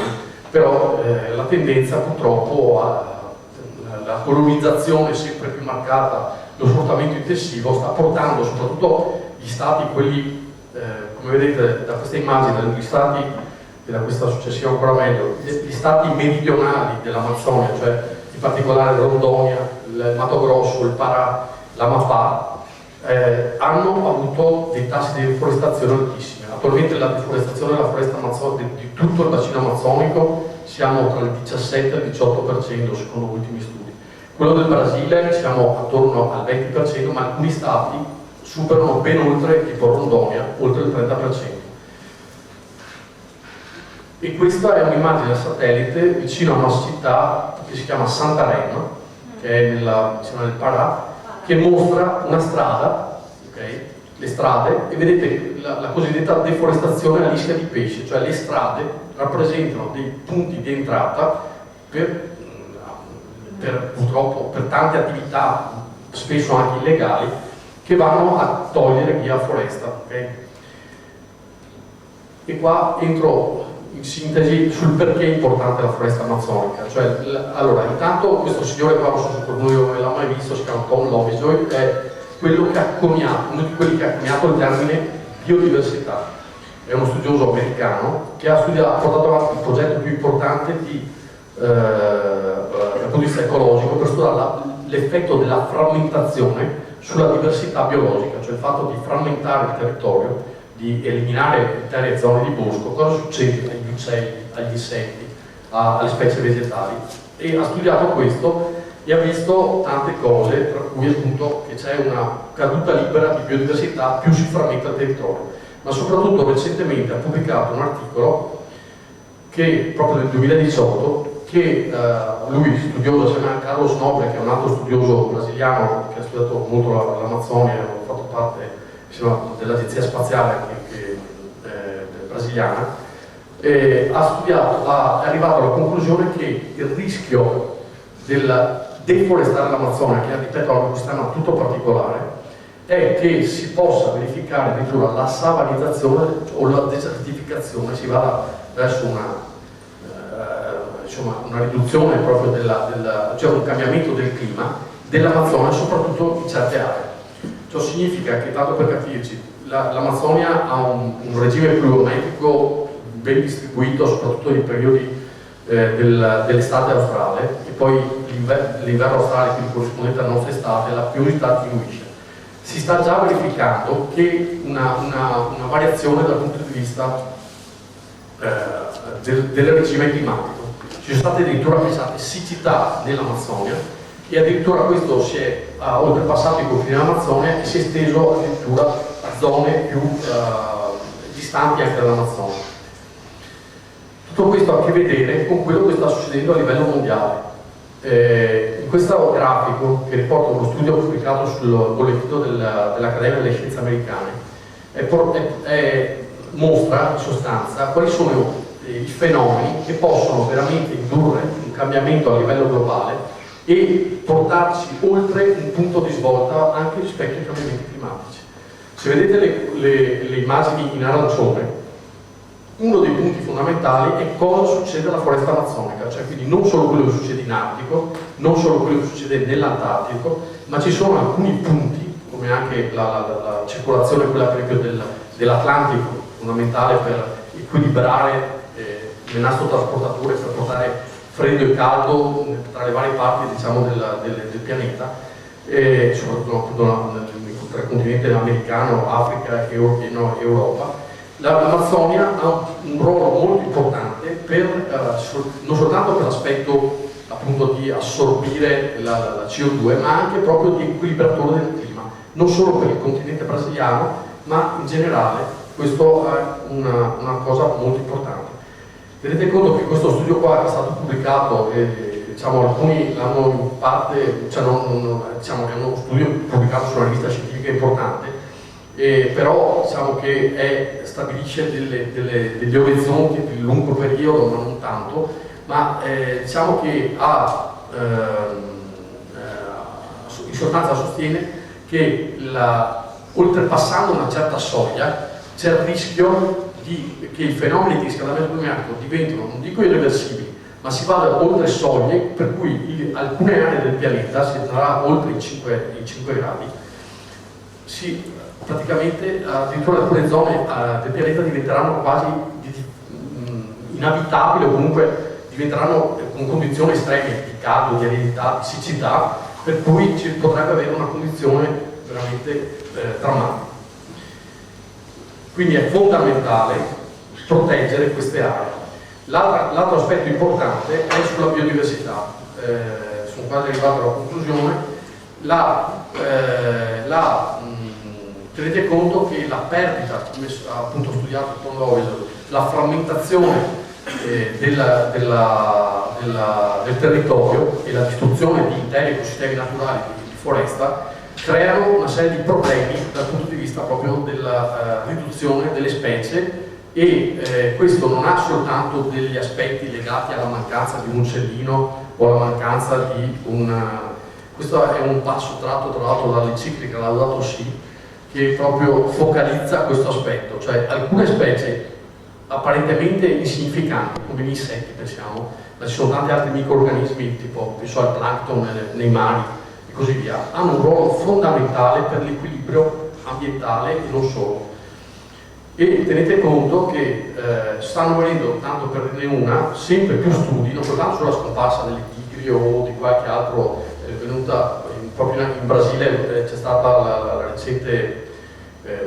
però la tendenza purtroppo la colonizzazione sempre più marcata, lo sfruttamento intensivo sta portando soprattutto gli stati, quelli come vedete da questa immagine, gli stati, e da questa successiva ancora meglio, gli stati meridionali dell'Amazzonia, cioè in particolare Rondonia, il Mato Grosso, il Pará, l'Amapá, hanno avuto dei tassi di deforestazione altissimi. Attualmente la deforestazione della foresta amazzonica, di tutto il bacino amazzonico, siamo tra il 17 e il 18% secondo gli ultimi studi. Quello del Brasile siamo attorno al 20%, ma alcuni stati superano ben oltre, tipo Rondonia, oltre il 30%. E questa è un'immagine da satellite vicino a una città che si chiama Santarém, che è nel Pará, che mostra una strada, okay? Le strade, e vedete la cosiddetta deforestazione a l'ischia di pesce, cioè le strade rappresentano dei punti di entrata purtroppo per tante attività spesso anche illegali, che vanno a togliere via foresta. Okay? E qua entro in sintesi sul perché è importante la foresta amazzonica. Cioè, allora, intanto questo signore qua, non so se qualcuno l'ha mai visto, si chiama Tom Lovejoy, è quello che ha coniato, uno di quelli che ha coniato il termine biodiversità. È uno studioso americano che ha portato avanti il progetto più importante dal punto di vista ecologico per studiare l'effetto della frammentazione sulla diversità biologica, cioè il fatto di frammentare il territorio, di eliminare intere zone di bosco, cosa succede agli uccelli, agli insetti, alle specie vegetali. E ha studiato questo e ha visto tante cose, tra cui appunto che c'è una caduta libera di biodiversità, più si frammenta il territorio. Ma soprattutto recentemente ha pubblicato un articolo che proprio nel 2018 che lui, studioso assieme a Carlos Nobre, che è un altro studioso brasiliano che ha studiato molto l'Amazzonia, ha fatto parte dell'agenzia spaziale brasiliana, è arrivato alla conclusione che il rischio del deforestare l'Amazzonia, che ripeto è quest'anno tutto particolare, è che si possa verificare addirittura la savanizzazione o la desertificazione, si va verso una riduzione proprio cioè un cambiamento del clima dell'Amazzonia, soprattutto in certe aree. Ciò significa che, tanto per capirci, l'Amazzonia ha un regime pluviometrico ben distribuito, soprattutto nei periodi dell'estate australe, e poi l'inverno australe, quindi corrispondente alla nostra estate, la piovosità diminuisce. Si sta già verificando che una variazione dal punto di vista del regime climatico. Ci sono state addirittura pensate siccità nell'Amazzonia e addirittura questo si è oltrepassato i confini dell'Amazzonia e si è esteso addirittura a zone più distanti anche dall'Amazzonia. Tutto questo ha a che vedere con quello che sta succedendo a livello mondiale. In questo grafico, che riporta uno studio pubblicato sul bollettino dell'Accademia delle Scienze Americane, mostra in sostanza quali sono i fenomeni che possono veramente indurre un cambiamento a livello globale e portarci oltre un punto di svolta anche rispetto ai cambiamenti climatici. Se vedete le immagini in arancione, uno dei punti fondamentali è cosa succede alla foresta amazzonica, cioè quindi non solo quello che succede in Artico, non solo quello che succede nell'Antartico, ma ci sono alcuni punti, come anche la circolazione, quella per esempio dell'Atlantico, fondamentale per equilibrare il nastro trasportatore, per portare freddo e caldo tra le varie parti, diciamo, del pianeta, soprattutto tra il continente americano, Africa e Europa. L'Amazzonia ha un ruolo molto importante non soltanto per l'aspetto appunto di assorbire la CO2, ma anche proprio di equilibratore del clima, non solo per il continente brasiliano, ma in generale. Questo è una cosa molto importante. Tenete conto che questo studio qua è stato pubblicato e diciamo, alcuni l'hanno in parte, cioè diciamo che è uno studio pubblicato su una rivista scientifica importante, però diciamo che stabilisce degli orizzonti di lungo periodo, ma non tanto, ma diciamo che in sostanza sostiene che oltrepassando una certa soglia c'è il rischio che i fenomeni di riscaldamento climatico diventino, non dico irreversibili, ma si vada oltre soglie per cui alcune aree del pianeta, si andrà oltre i 5 gradi, praticamente addirittura alcune zone del pianeta diventeranno quasi inabitabili o comunque diventeranno con condizioni estreme di caldo, di aridità, di siccità, per cui ci potrebbe avere una condizione veramente drammatica. Quindi è fondamentale proteggere queste aree. L'altro aspetto importante è sulla biodiversità. Sono quasi arrivato alla conclusione. Tenete conto che la perdita, come ha appunto studiato Tom Lovejoy, la frammentazione del territorio e la distruzione di interi ecosistemi naturali di foresta creano una serie di problemi dal punto di vista proprio della riduzione delle specie e questo non ha soltanto degli aspetti legati alla mancanza di un uccellino o alla mancanza di Questo è un passo tratto tra l'altro dall'enciclica Laudato Si, che proprio focalizza questo aspetto, cioè alcune specie apparentemente insignificanti, come gli insetti pensiamo, ma ci sono tanti altri microrganismi, tipo penso al plancton nei mari e così via, hanno un ruolo fondamentale per l'equilibrio ambientale e non solo. E tenete conto che stanno venendo, tanto per dirne una, sempre più studi, non soltanto sulla scomparsa delle tigri o di qualche altro, è venuta proprio in Brasile, c'è stata la recente,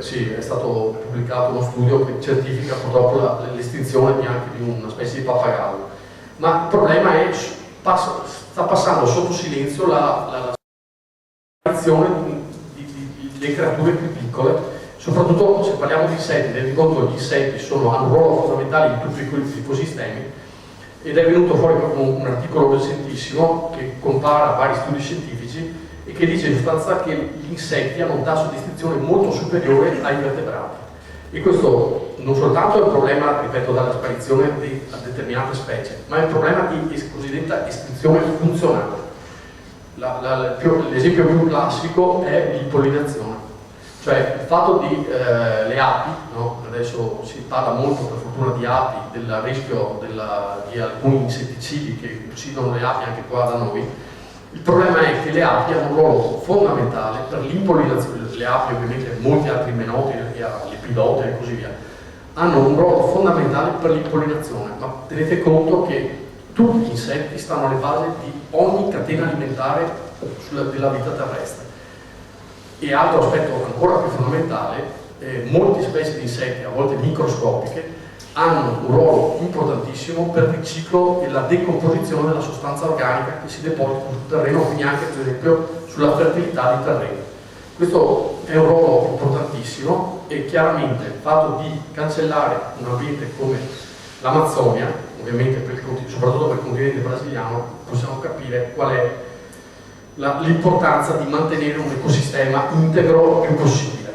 sì, è stato pubblicato uno studio che certifica purtroppo l'estinzione anche di una specie di pappagallo. Ma il problema è che sta passando sotto silenzio la sparizione delle creature più piccole. Soprattutto se parliamo di insetti, tenete conto che gli insetti hanno un ruolo fondamentale in tutti questi ecosistemi, ed è venuto fuori proprio un articolo recentissimo che compara vari studi scientifici e che dice in sostanza che gli insetti hanno un tasso di estinzione molto superiore ai vertebrati. E questo non soltanto è un problema, ripeto, dalla sparizione di determinate specie, ma è un problema di cosiddetta estinzione funzionale. L'esempio più classico è l'impollinazione. Cioè il fatto di le api, no? Adesso si parla molto per fortuna di api, del rischio di alcuni insetticidi che uccidono le api anche qua da noi. Il problema è che le api hanno un ruolo fondamentale per l'impollinazione. Le api, ovviamente molti altri menoti, lepidote e così via, hanno un ruolo fondamentale per l'impollinazione, ma tenete conto che tutti gli insetti stanno alle basi di ogni catena alimentare della vita terrestre. E altro aspetto ancora più fondamentale, molte specie di insetti, a volte microscopiche, hanno un ruolo importantissimo per il ciclo e la decomposizione della sostanza organica che si deposita sul terreno, quindi anche per esempio sulla fertilità dei terreni. Questo è un ruolo importantissimo e chiaramente il fatto di cancellare un ambiente come l'Amazzonia, ovviamente soprattutto per il continente brasiliano, possiamo capire qual è l'importanza di mantenere un ecosistema integro il più possibile.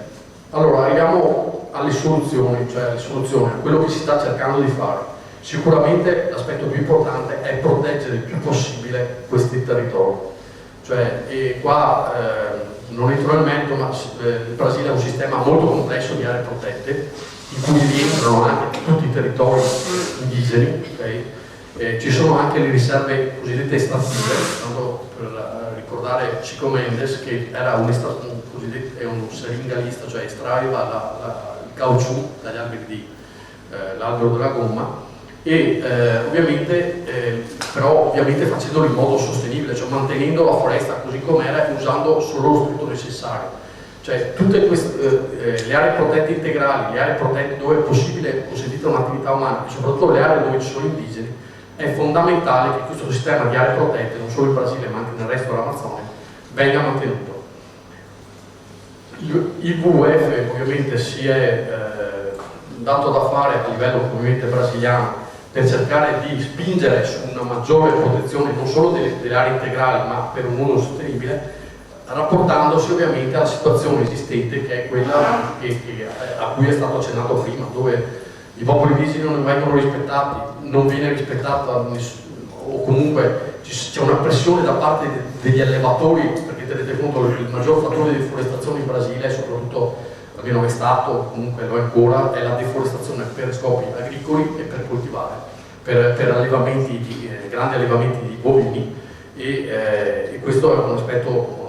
Allora arriviamo alle soluzioni, a quello che si sta cercando di fare. Sicuramente l'aspetto più importante è proteggere il più possibile questi territori. E qua non entro nel merito, ma il Brasile ha un sistema molto complesso di aree protette, in cui rientrano anche tutti i territori indigeni, okay? Ci sono anche le riserve cosiddette estrattive, tanto per ricordare Chico Mendes, che era un seringalista, cioè estraeva il caucciù dagli alberi l'albero della gomma, e però ovviamente facendolo in modo sostenibile, cioè mantenendo la foresta così com'era e usando solo lo stretto necessario. Cioè tutte queste le aree protette integrali, le aree protette dove è possibile consentire un'attività umana, e soprattutto le aree dove ci sono indigeni, è fondamentale che questo sistema di aree protette, non solo in Brasile ma anche nel resto dell'Amazzonia, venga mantenuto. Il WWF ovviamente si è dato da fare a livello ovviamente brasiliano per cercare di spingere su una maggiore protezione non solo delle aree integrali ma per un mondo sostenibile, rapportandosi ovviamente alla situazione esistente, che è quella a cui è stato accennato prima, dove i popoli indigeni non vengono rispettati, non viene rispettato o comunque c'è una pressione da parte degli allevatori, perché tenete conto che il maggior fattore di deforestazione in Brasile, soprattutto almeno è stato, comunque lo è ancora, è la deforestazione per scopi agricoli e per coltivare, per allevamenti grandi allevamenti di bovini, e questo è un aspetto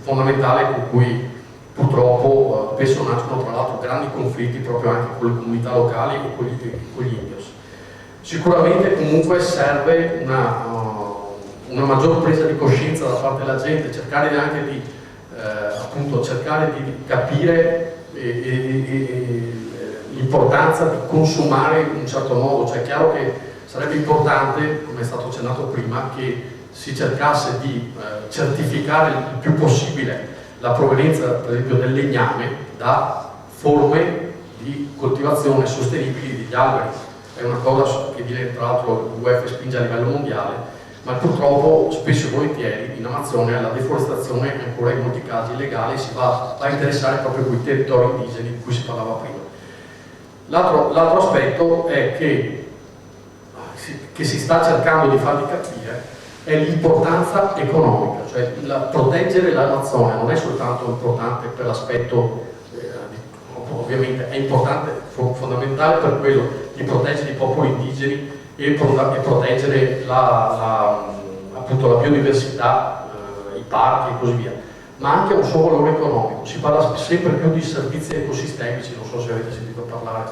fondamentale con cui purtroppo spesso nascono tra l'altro grandi conflitti proprio anche con le comunità locali o con gli indios. Sicuramente comunque serve una maggior presa di coscienza da parte della gente, cercare anche di cercare di capire l'importanza di consumare in un certo modo. Cioè è chiaro che sarebbe importante, come è stato accennato prima, che si cercasse di certificare il più possibile la provenienza per esempio del legname da forme di coltivazione sostenibili degli alberi. È una cosa che tra l'altro l'UEF spinge a livello mondiale, ma purtroppo spesso e volentieri in Amazzonia la deforestazione è ancora in molti casi illegale e si va a interessare proprio quei territori indigeni di cui si parlava prima. L'altro aspetto è che si sta cercando di farvi capire è l'importanza economica, cioè proteggere l'Amazzonia non è soltanto importante per l'aspetto, ovviamente è importante, fondamentale per quello di proteggere i popoli indigeni e proteggere appunto la biodiversità, i parchi e così via, ma anche un suo valore economico. Si parla sempre più di servizi ecosistemici, non so se avete sentito parlare,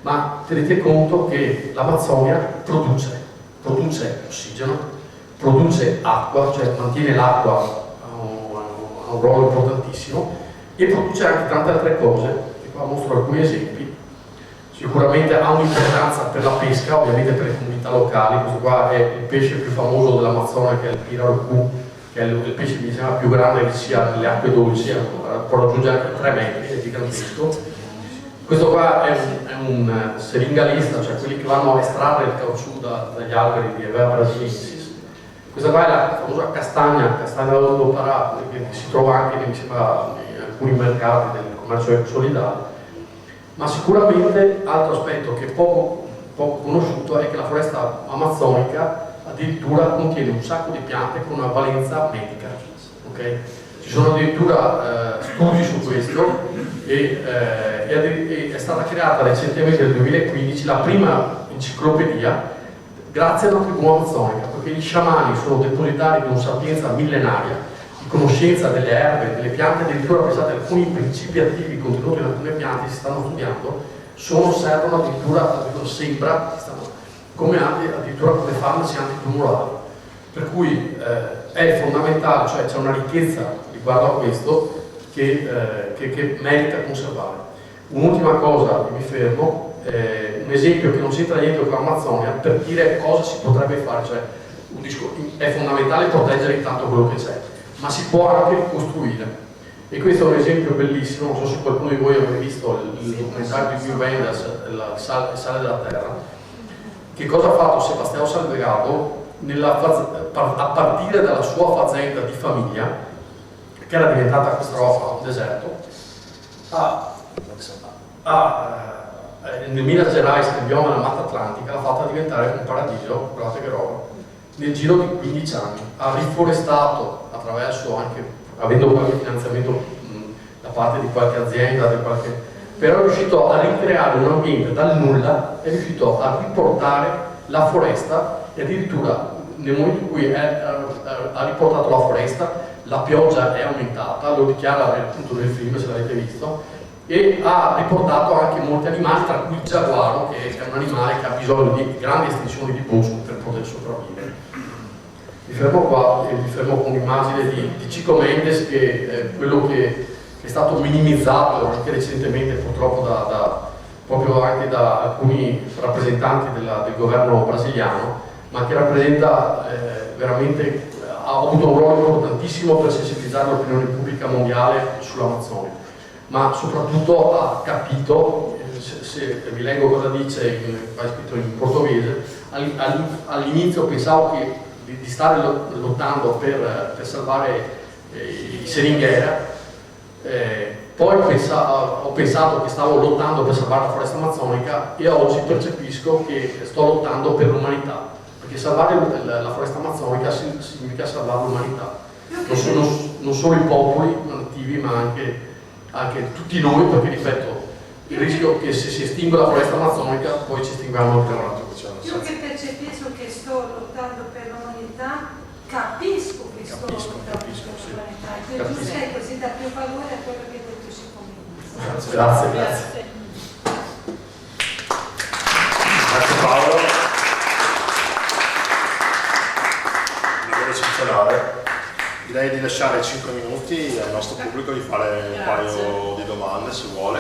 ma tenete conto che l'Amazzonia produce ossigeno, produce acqua, cioè mantiene l'acqua a un ruolo importantissimo, e produce anche tante altre cose, che qua mostro alcuni esempi. Sicuramente ha un'importanza per la pesca, ovviamente per le comunità locali. Questo qua è il pesce più famoso dell'Amazzonia, che è il pirarucu, che è il pesce mi sembra più grande che sia nelle acque dolci, può raggiungere anche 3 metri, è gigantesco. Questo qua è un seringalista, cioè quelli che vanno a estrarre il caucciù dagli alberi di Hevea brasiliensis. Questa qua è la famosa castagna dello Pará, che si trova anche mi sembra, in alcuni mercati del commercio solidale. Ma sicuramente altro aspetto che è poco conosciuto è che la foresta amazzonica addirittura contiene un sacco di piante con una valenza medica. Okay? Ci sono addirittura studi su questo e è stata creata recentemente nel 2015 la prima enciclopedia grazie alla tribù amazzonica, perché gli sciamani sono depositari di una sapienza millenaria, di conoscenza delle erbe, delle piante, addirittura pensate alcuni principi attivi contenuti in alcune piante che si stanno studiando, servono addirittura sembra, come addirittura come farmaci antitumorali. Per cui è fondamentale, cioè c'è una ricchezza riguardo a questo che merita conservare. Un'ultima cosa, mi fermo, un esempio che non c'entra niente con l'Amazzonia, per dire cosa si potrebbe fare, cioè è fondamentale proteggere intanto quello che c'è, ma si può anche costruire. E questo è un esempio bellissimo, non so se qualcuno di voi ha mai visto il documentario di Wim Wenders, il sale della terra. Che cosa ha fatto Sebastião Salgado a partire dalla sua fazenda di famiglia, che era diventata questa roba un deserto, nel Minas Gerais, nel bioma della Mata Atlantica, l'ha fatta diventare un paradiso, guardate che roba, nel giro di 15 anni. Ha riforestato attraverso, anche avendo qualche finanziamento da parte di qualche azienda, però è riuscito a ricreare un ambiente dal nulla, è riuscito a riportare la foresta, e addirittura nel momento in cui ha riportato la foresta, la pioggia è aumentata, lo dichiara appunto nel film, se l'avete visto, e ha riportato anche molti animali, tra cui il giaguaro, che è un animale che ha bisogno di grandi estensioni di bosco per poter sopravvivere. Mi fermo qua e vi fermo con un'immagine di Chico Mendes, che è quello che è stato minimizzato anche recentemente purtroppo proprio anche da alcuni rappresentanti del governo brasiliano, ma che rappresenta veramente, ha avuto un ruolo importantissimo per sensibilizzare l'opinione pubblica mondiale sull'Amazzonia, ma soprattutto ha capito, se vi leggo cosa dice, è scritto in portoghese, all'inizio pensavo che di stare lottando per salvare i seringhera, poi ho pensato che stavo lottando per salvare la foresta amazzonica, e oggi percepisco che sto lottando per l'umanità, perché salvare la foresta amazzonica significa salvare l'umanità, non solo i popoli nativi, ma anche tutti noi, perché ripeto, il rischio che se si estingue la foresta amazzonica poi ci estinguiamo anche noi. Io che percepisco che sto lottando per l'umanità, capisco che sto lottando per l'umanità, quindi tu sei così dà più valore a quello che hai detto sicuramente. Grazie. Grazie Paolo. Lavoro eccezionale. Direi di lasciare 5 minuti al nostro pubblico di fare un paio di domande se vuole,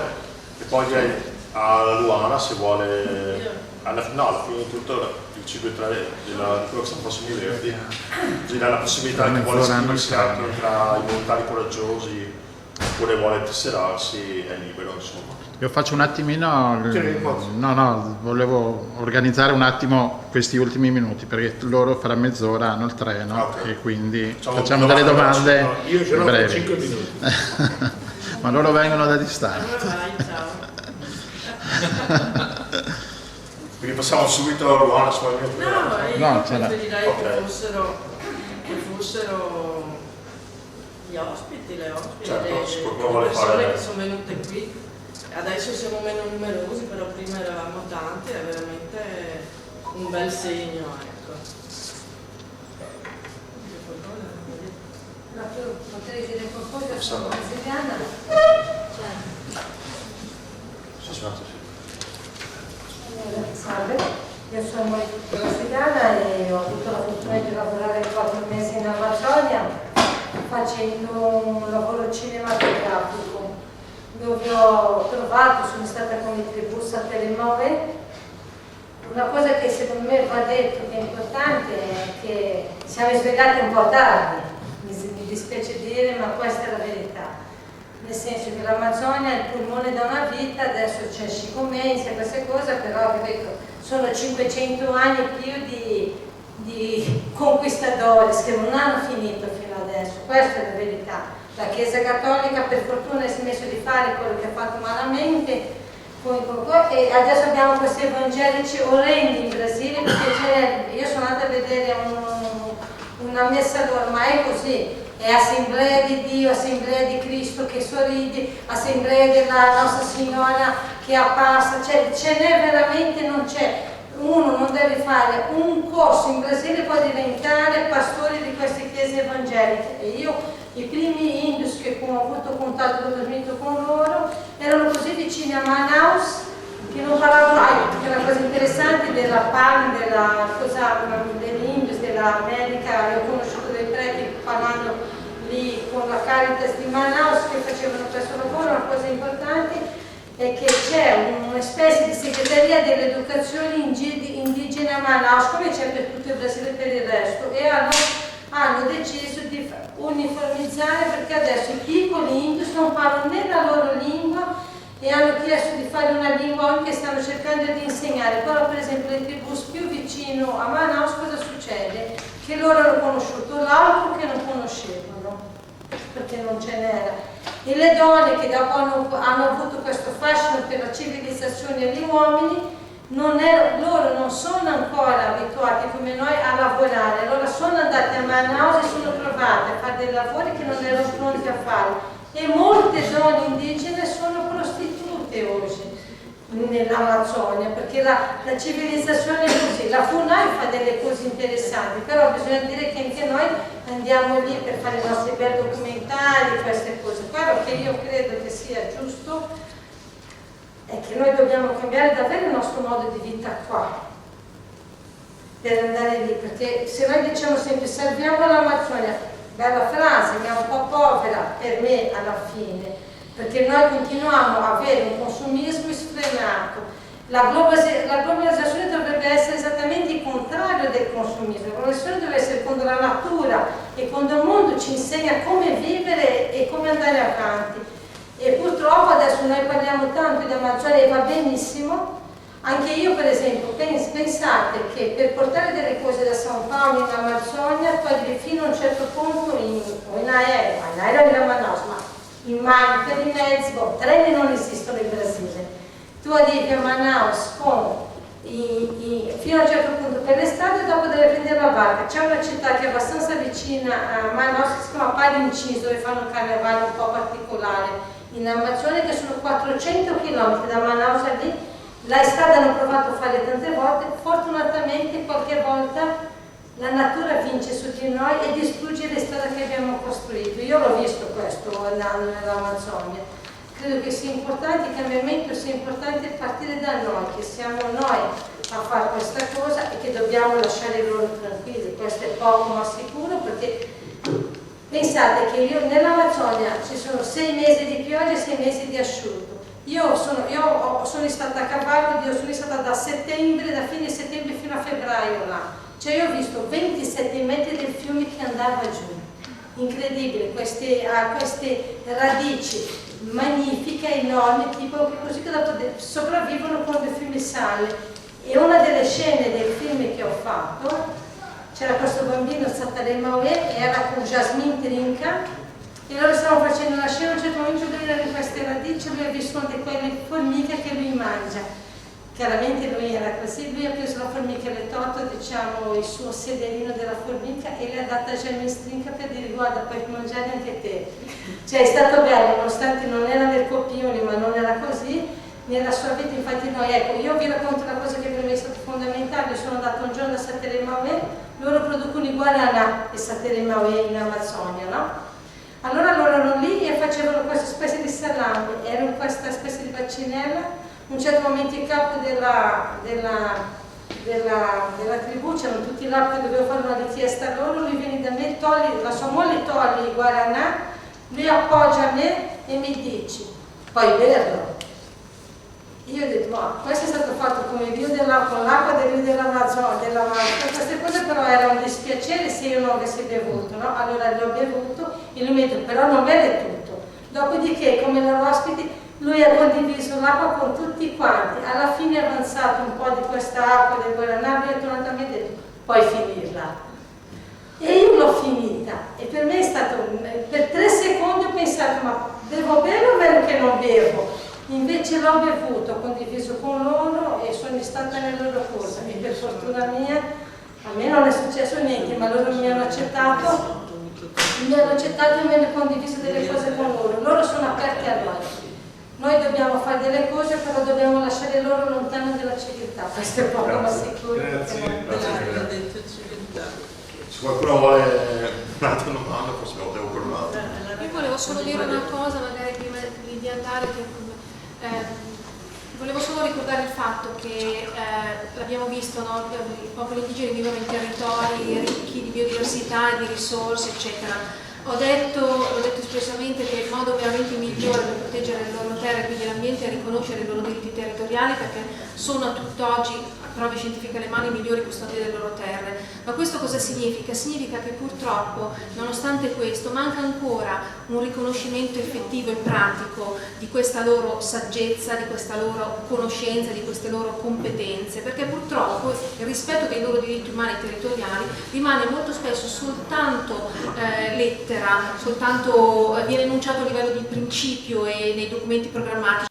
e poi direi a Luana se vuole, alla fine di tutto il ciclo 3 di quello che sono prossimi verdi, ci dà la possibilità che vuole iscriversi anche tra i volontari coraggiosi oppure vuole tesserarsi, è libero insomma. Io faccio un attimino, volevo organizzare un attimo questi ultimi minuti, perché loro fra mezz'ora hanno il treno, e quindi facciamo delle domande io ce l'ho per brevi. 5 minuti. Ma loro vengono da distante. Quindi passiamo subito a Luana, No, io preferirei che fossero fossero gli ospiti, le ospiti, certo, se qualcuno le vuole persone fare... che sono venute qui. Adesso siamo meno numerosi, però prima eravamo tanti, è veramente un bel segno, ecco. Potrei dire qualcosa sulla brasiliana? Salve, io sono brasiliana e ho avuto la fortuna di lavorare 4 mesi in Amazzonia facendo un lavoro cinematografico dove ho trovato, sono stata con i tribus a Telemove. Una cosa che secondo me va detto che è importante è che siamo svegliati un po' tardi, mi dispiace dire, ma questa è la verità. Nel senso che l'Amazzonia è il polmone da una vita, adesso c'è scicomenza, queste cose, però capito, sono 500 anni più di conquistadores che non hanno finito fino adesso, questa è la verità. La Chiesa Cattolica per fortuna ha smesso di fare quello che ha fatto malamente e adesso abbiamo questi evangelici orrendi in Brasile, perché io sono andata a vedere una messa d'oro, ma è così. È Assemblea di Dio, Assemblea di Cristo che sorride, Assemblea della Nostra Signora che appassa, cioè ce n'è veramente, non c'è. Uno non deve fare un corso in Brasile per diventare pastore di queste chiese evangeliche. E io, i primi indus che ho avuto contatto, ho dormito con loro, erano così vicini a Manaus che non parlavano, che era una cosa interessante della PAN, dell'Indus, dell'America, io ho conosciuto dei preti parlando lì con la Caritas di Manaus che facevano questo lavoro. Una cosa importante è che c'è una specie di segreteria dell'educazione indigena a Manaus, come c'è per tutto il Brasile e per il resto, e hanno deciso di uniformizzare, perché adesso i piccoli indus non parlano né la loro lingua e hanno chiesto di fare una lingua che stanno cercando di insegnare. Però per esempio le tribus più vicino a Manaus cosa succede? Che loro hanno conosciuto l'altro che non conoscevano, perché non ce n'era. E le donne che dopo hanno avuto questo fascino per la civilizzazione degli uomini, loro non sono ancora abituati come noi a lavorare, allora sono andate a Manaus e sono trovate a fare dei lavori che non erano pronti a fare. E molte donne indigene sono prostitute oggi nell'Amazzonia, perché la civilizzazione è così. La FUNAI fa delle cose interessanti, però bisogna dire che anche noi andiamo lì per fare i nostri bei documentari, queste cose. Quello che io credo che sia giusto è che noi dobbiamo cambiare davvero il nostro modo di vita qua per andare lì, perché se noi diciamo sempre salviamo l'Amazzonia, bella frase, ma è un po' povera per me alla fine, perché noi continuiamo a avere un consumismo sfrenato. La globalizzazione dovrebbe essere esattamente il contrario del consumismo. La globalizzazione deve essere quando la natura e quando il mondo ci insegna come vivere e come andare avanti. E purtroppo adesso noi parliamo tanto di Amazzonia e va benissimo. Anche io per esempio, pensate che per portare delle cose da San Paolo in Amazzonia tu arrivi fino a un certo punto in aereo in Manaus, ma in mare, per i mezzi, treni non esistono in Brasile. Tu arrivi a Manaus fino a un certo punto per l'estate e dopo devi prendere la barca. C'è una città che è abbastanza vicina a Manaus che si chiama Parintins, dove fanno un carnevale un po' particolare in Amazzonia, che sono 400 km da Manaus a lì. La strada hanno provato a fare tante volte, fortunatamente qualche volta la natura vince su di noi e distrugge le strade che abbiamo costruito. Io l'ho visto questo andando nell'Amazzonia. Credo che sia importante, il cambiamento sia importante partire da noi, che siamo noi a fare questa cosa e che dobbiamo lasciare loro tranquilli. Questo è poco ma sicuro, perché pensate che nell'Amazzonia ci sono 6 mesi di pioggia e 6 mesi di asciutto. Io sono stata a cavallo, sono stata da fine settembre fino a febbraio là. Cioè io ho visto 27 metri del fiume che andava giù. Incredibile, queste radici magnifiche, enormi, tipo così che dopo sopravvivono quando il fiume sale. E una delle scene del film che ho fatto, c'era questo bambino Sataremaue e era con Jasmine Trinca. E loro stavano facendo una scena, a un certo momento lui era in queste radici, lui ha visto anche quelle formiche che lui mangia, chiaramente lui era così, lui ha preso la formica le torto, diciamo, il suo sederino della formica e le ha data già in strinca per dire guarda puoi mangiare anche te. Cioè è stato bello, nonostante non era nel copione ma non era così, nella sua vita infatti noi, ecco, io vi racconto una cosa che per me è stata fondamentale, io sono andata un giorno a Sateremaué, loro producono i guaranà e Sateremaué in Amazzonia, no? Allora loro erano lì e facevano questa specie di salame, era in questa specie di bacinella, in un certo momento il capo della tribù, c'erano tutti là che dovevano fare una richiesta a loro, lui viene da me, toglie, la sua moglie toglie i guaranà, lui appoggia a me e mi dice, puoi berlo. Io ho detto, ma questo è stato fatto come con l'acqua del Rio dell'Amazzonia, queste cose però era un dispiacere se io non avessi bevuto, no? Allora l'ho bevuto e lui mi ha detto, però non beve tutto. Dopodiché, come loro ospiti, lui ha condiviso l'acqua con tutti quanti, alla fine è avanzato un po' di questa acqua del guaranà, lui è tornato a me e ha detto, puoi finirla. E io l'ho finita e per me è stato, per 3 secondi ho pensato, ma devo bere o vero che non bevo? Invece l'ho bevuto, ho condiviso con loro e sono stata nelle loro cose e per fortuna mia, a me non è successo niente, ma loro mi hanno accettato e mi hanno condiviso delle cose con loro, loro sono aperti a noi dobbiamo fare delle cose però dobbiamo lasciare loro lontano dalla civiltà, questo è poco ma sicuro. Grazie. Se qualcuno vuole un'altra domanda, forse lo devo parlare. Io volevo solo dire una cosa, magari prima di andare, volevo solo ricordare il fatto che l'abbiamo visto, no? I popoli indigeni vivono in territori ricchi di biodiversità e di risorse, eccetera. L'ho detto espressamente che il modo veramente migliore per proteggere le loro terre e quindi l'ambiente è riconoscere i loro diritti territoriali, perché sono a tutt'oggi prove scientifiche alle mani i migliori custodi delle loro terre. Ma questo cosa significa? Significa che purtroppo, nonostante questo, manca ancora un riconoscimento effettivo e pratico di questa loro saggezza, di questa loro conoscenza, di queste loro competenze, perché purtroppo il rispetto dei loro diritti umani e territoriali rimane molto spesso soltanto lettera, soltanto viene enunciato a livello di principio e nei documenti programmatici,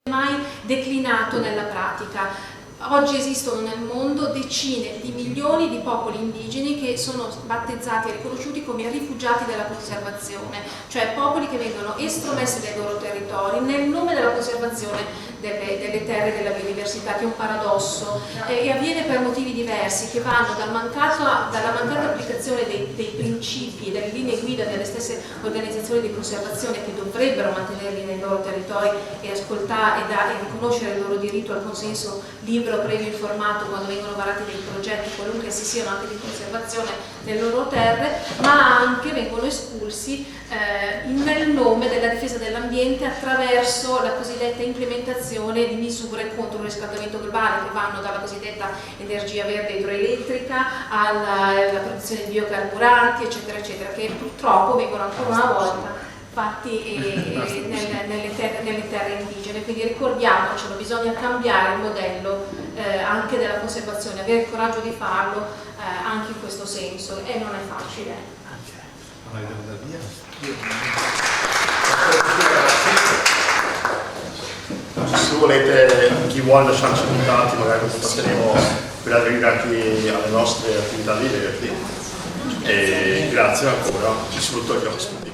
mai declinato nella pratica. Oggi esistono nel mondo decine di milioni di popoli indigeni che sono battezzati e riconosciuti come rifugiati della conservazione, cioè popoli che vengono estromessi dai loro territori nel nome della conservazione delle terre e della biodiversità, che è un paradosso e avviene per motivi diversi che vanno dalla mancata applicazione dei principi e delle linee guida delle stesse organizzazioni di conservazione che dovrebbero mantenerli nei loro territori e ascoltare e riconoscere il loro diritto al consenso libero, previo, informato quando vengono varati dei progetti, qualunque essi siano, anche di conservazione delle loro terre, ma anche vengono espulsi nel nome della difesa dell'ambiente attraverso la cosiddetta implementazione di misure contro il riscaldamento globale, che vanno dalla cosiddetta energia verde idroelettrica alla produzione di biocarburanti, eccetera, eccetera, che purtroppo vengono ancora una volta fatti nelle terre indigene. Quindi ricordiamocelo, bisogna cambiare il modello anche della conservazione, avere il coraggio di farlo anche in questo senso, e non è facile. Se volete, chi vuole lasciarci i contatti, magari contatteremo per aggregati alle nostre attività di venerdì. E grazie ancora, ci saluto agli ospiti.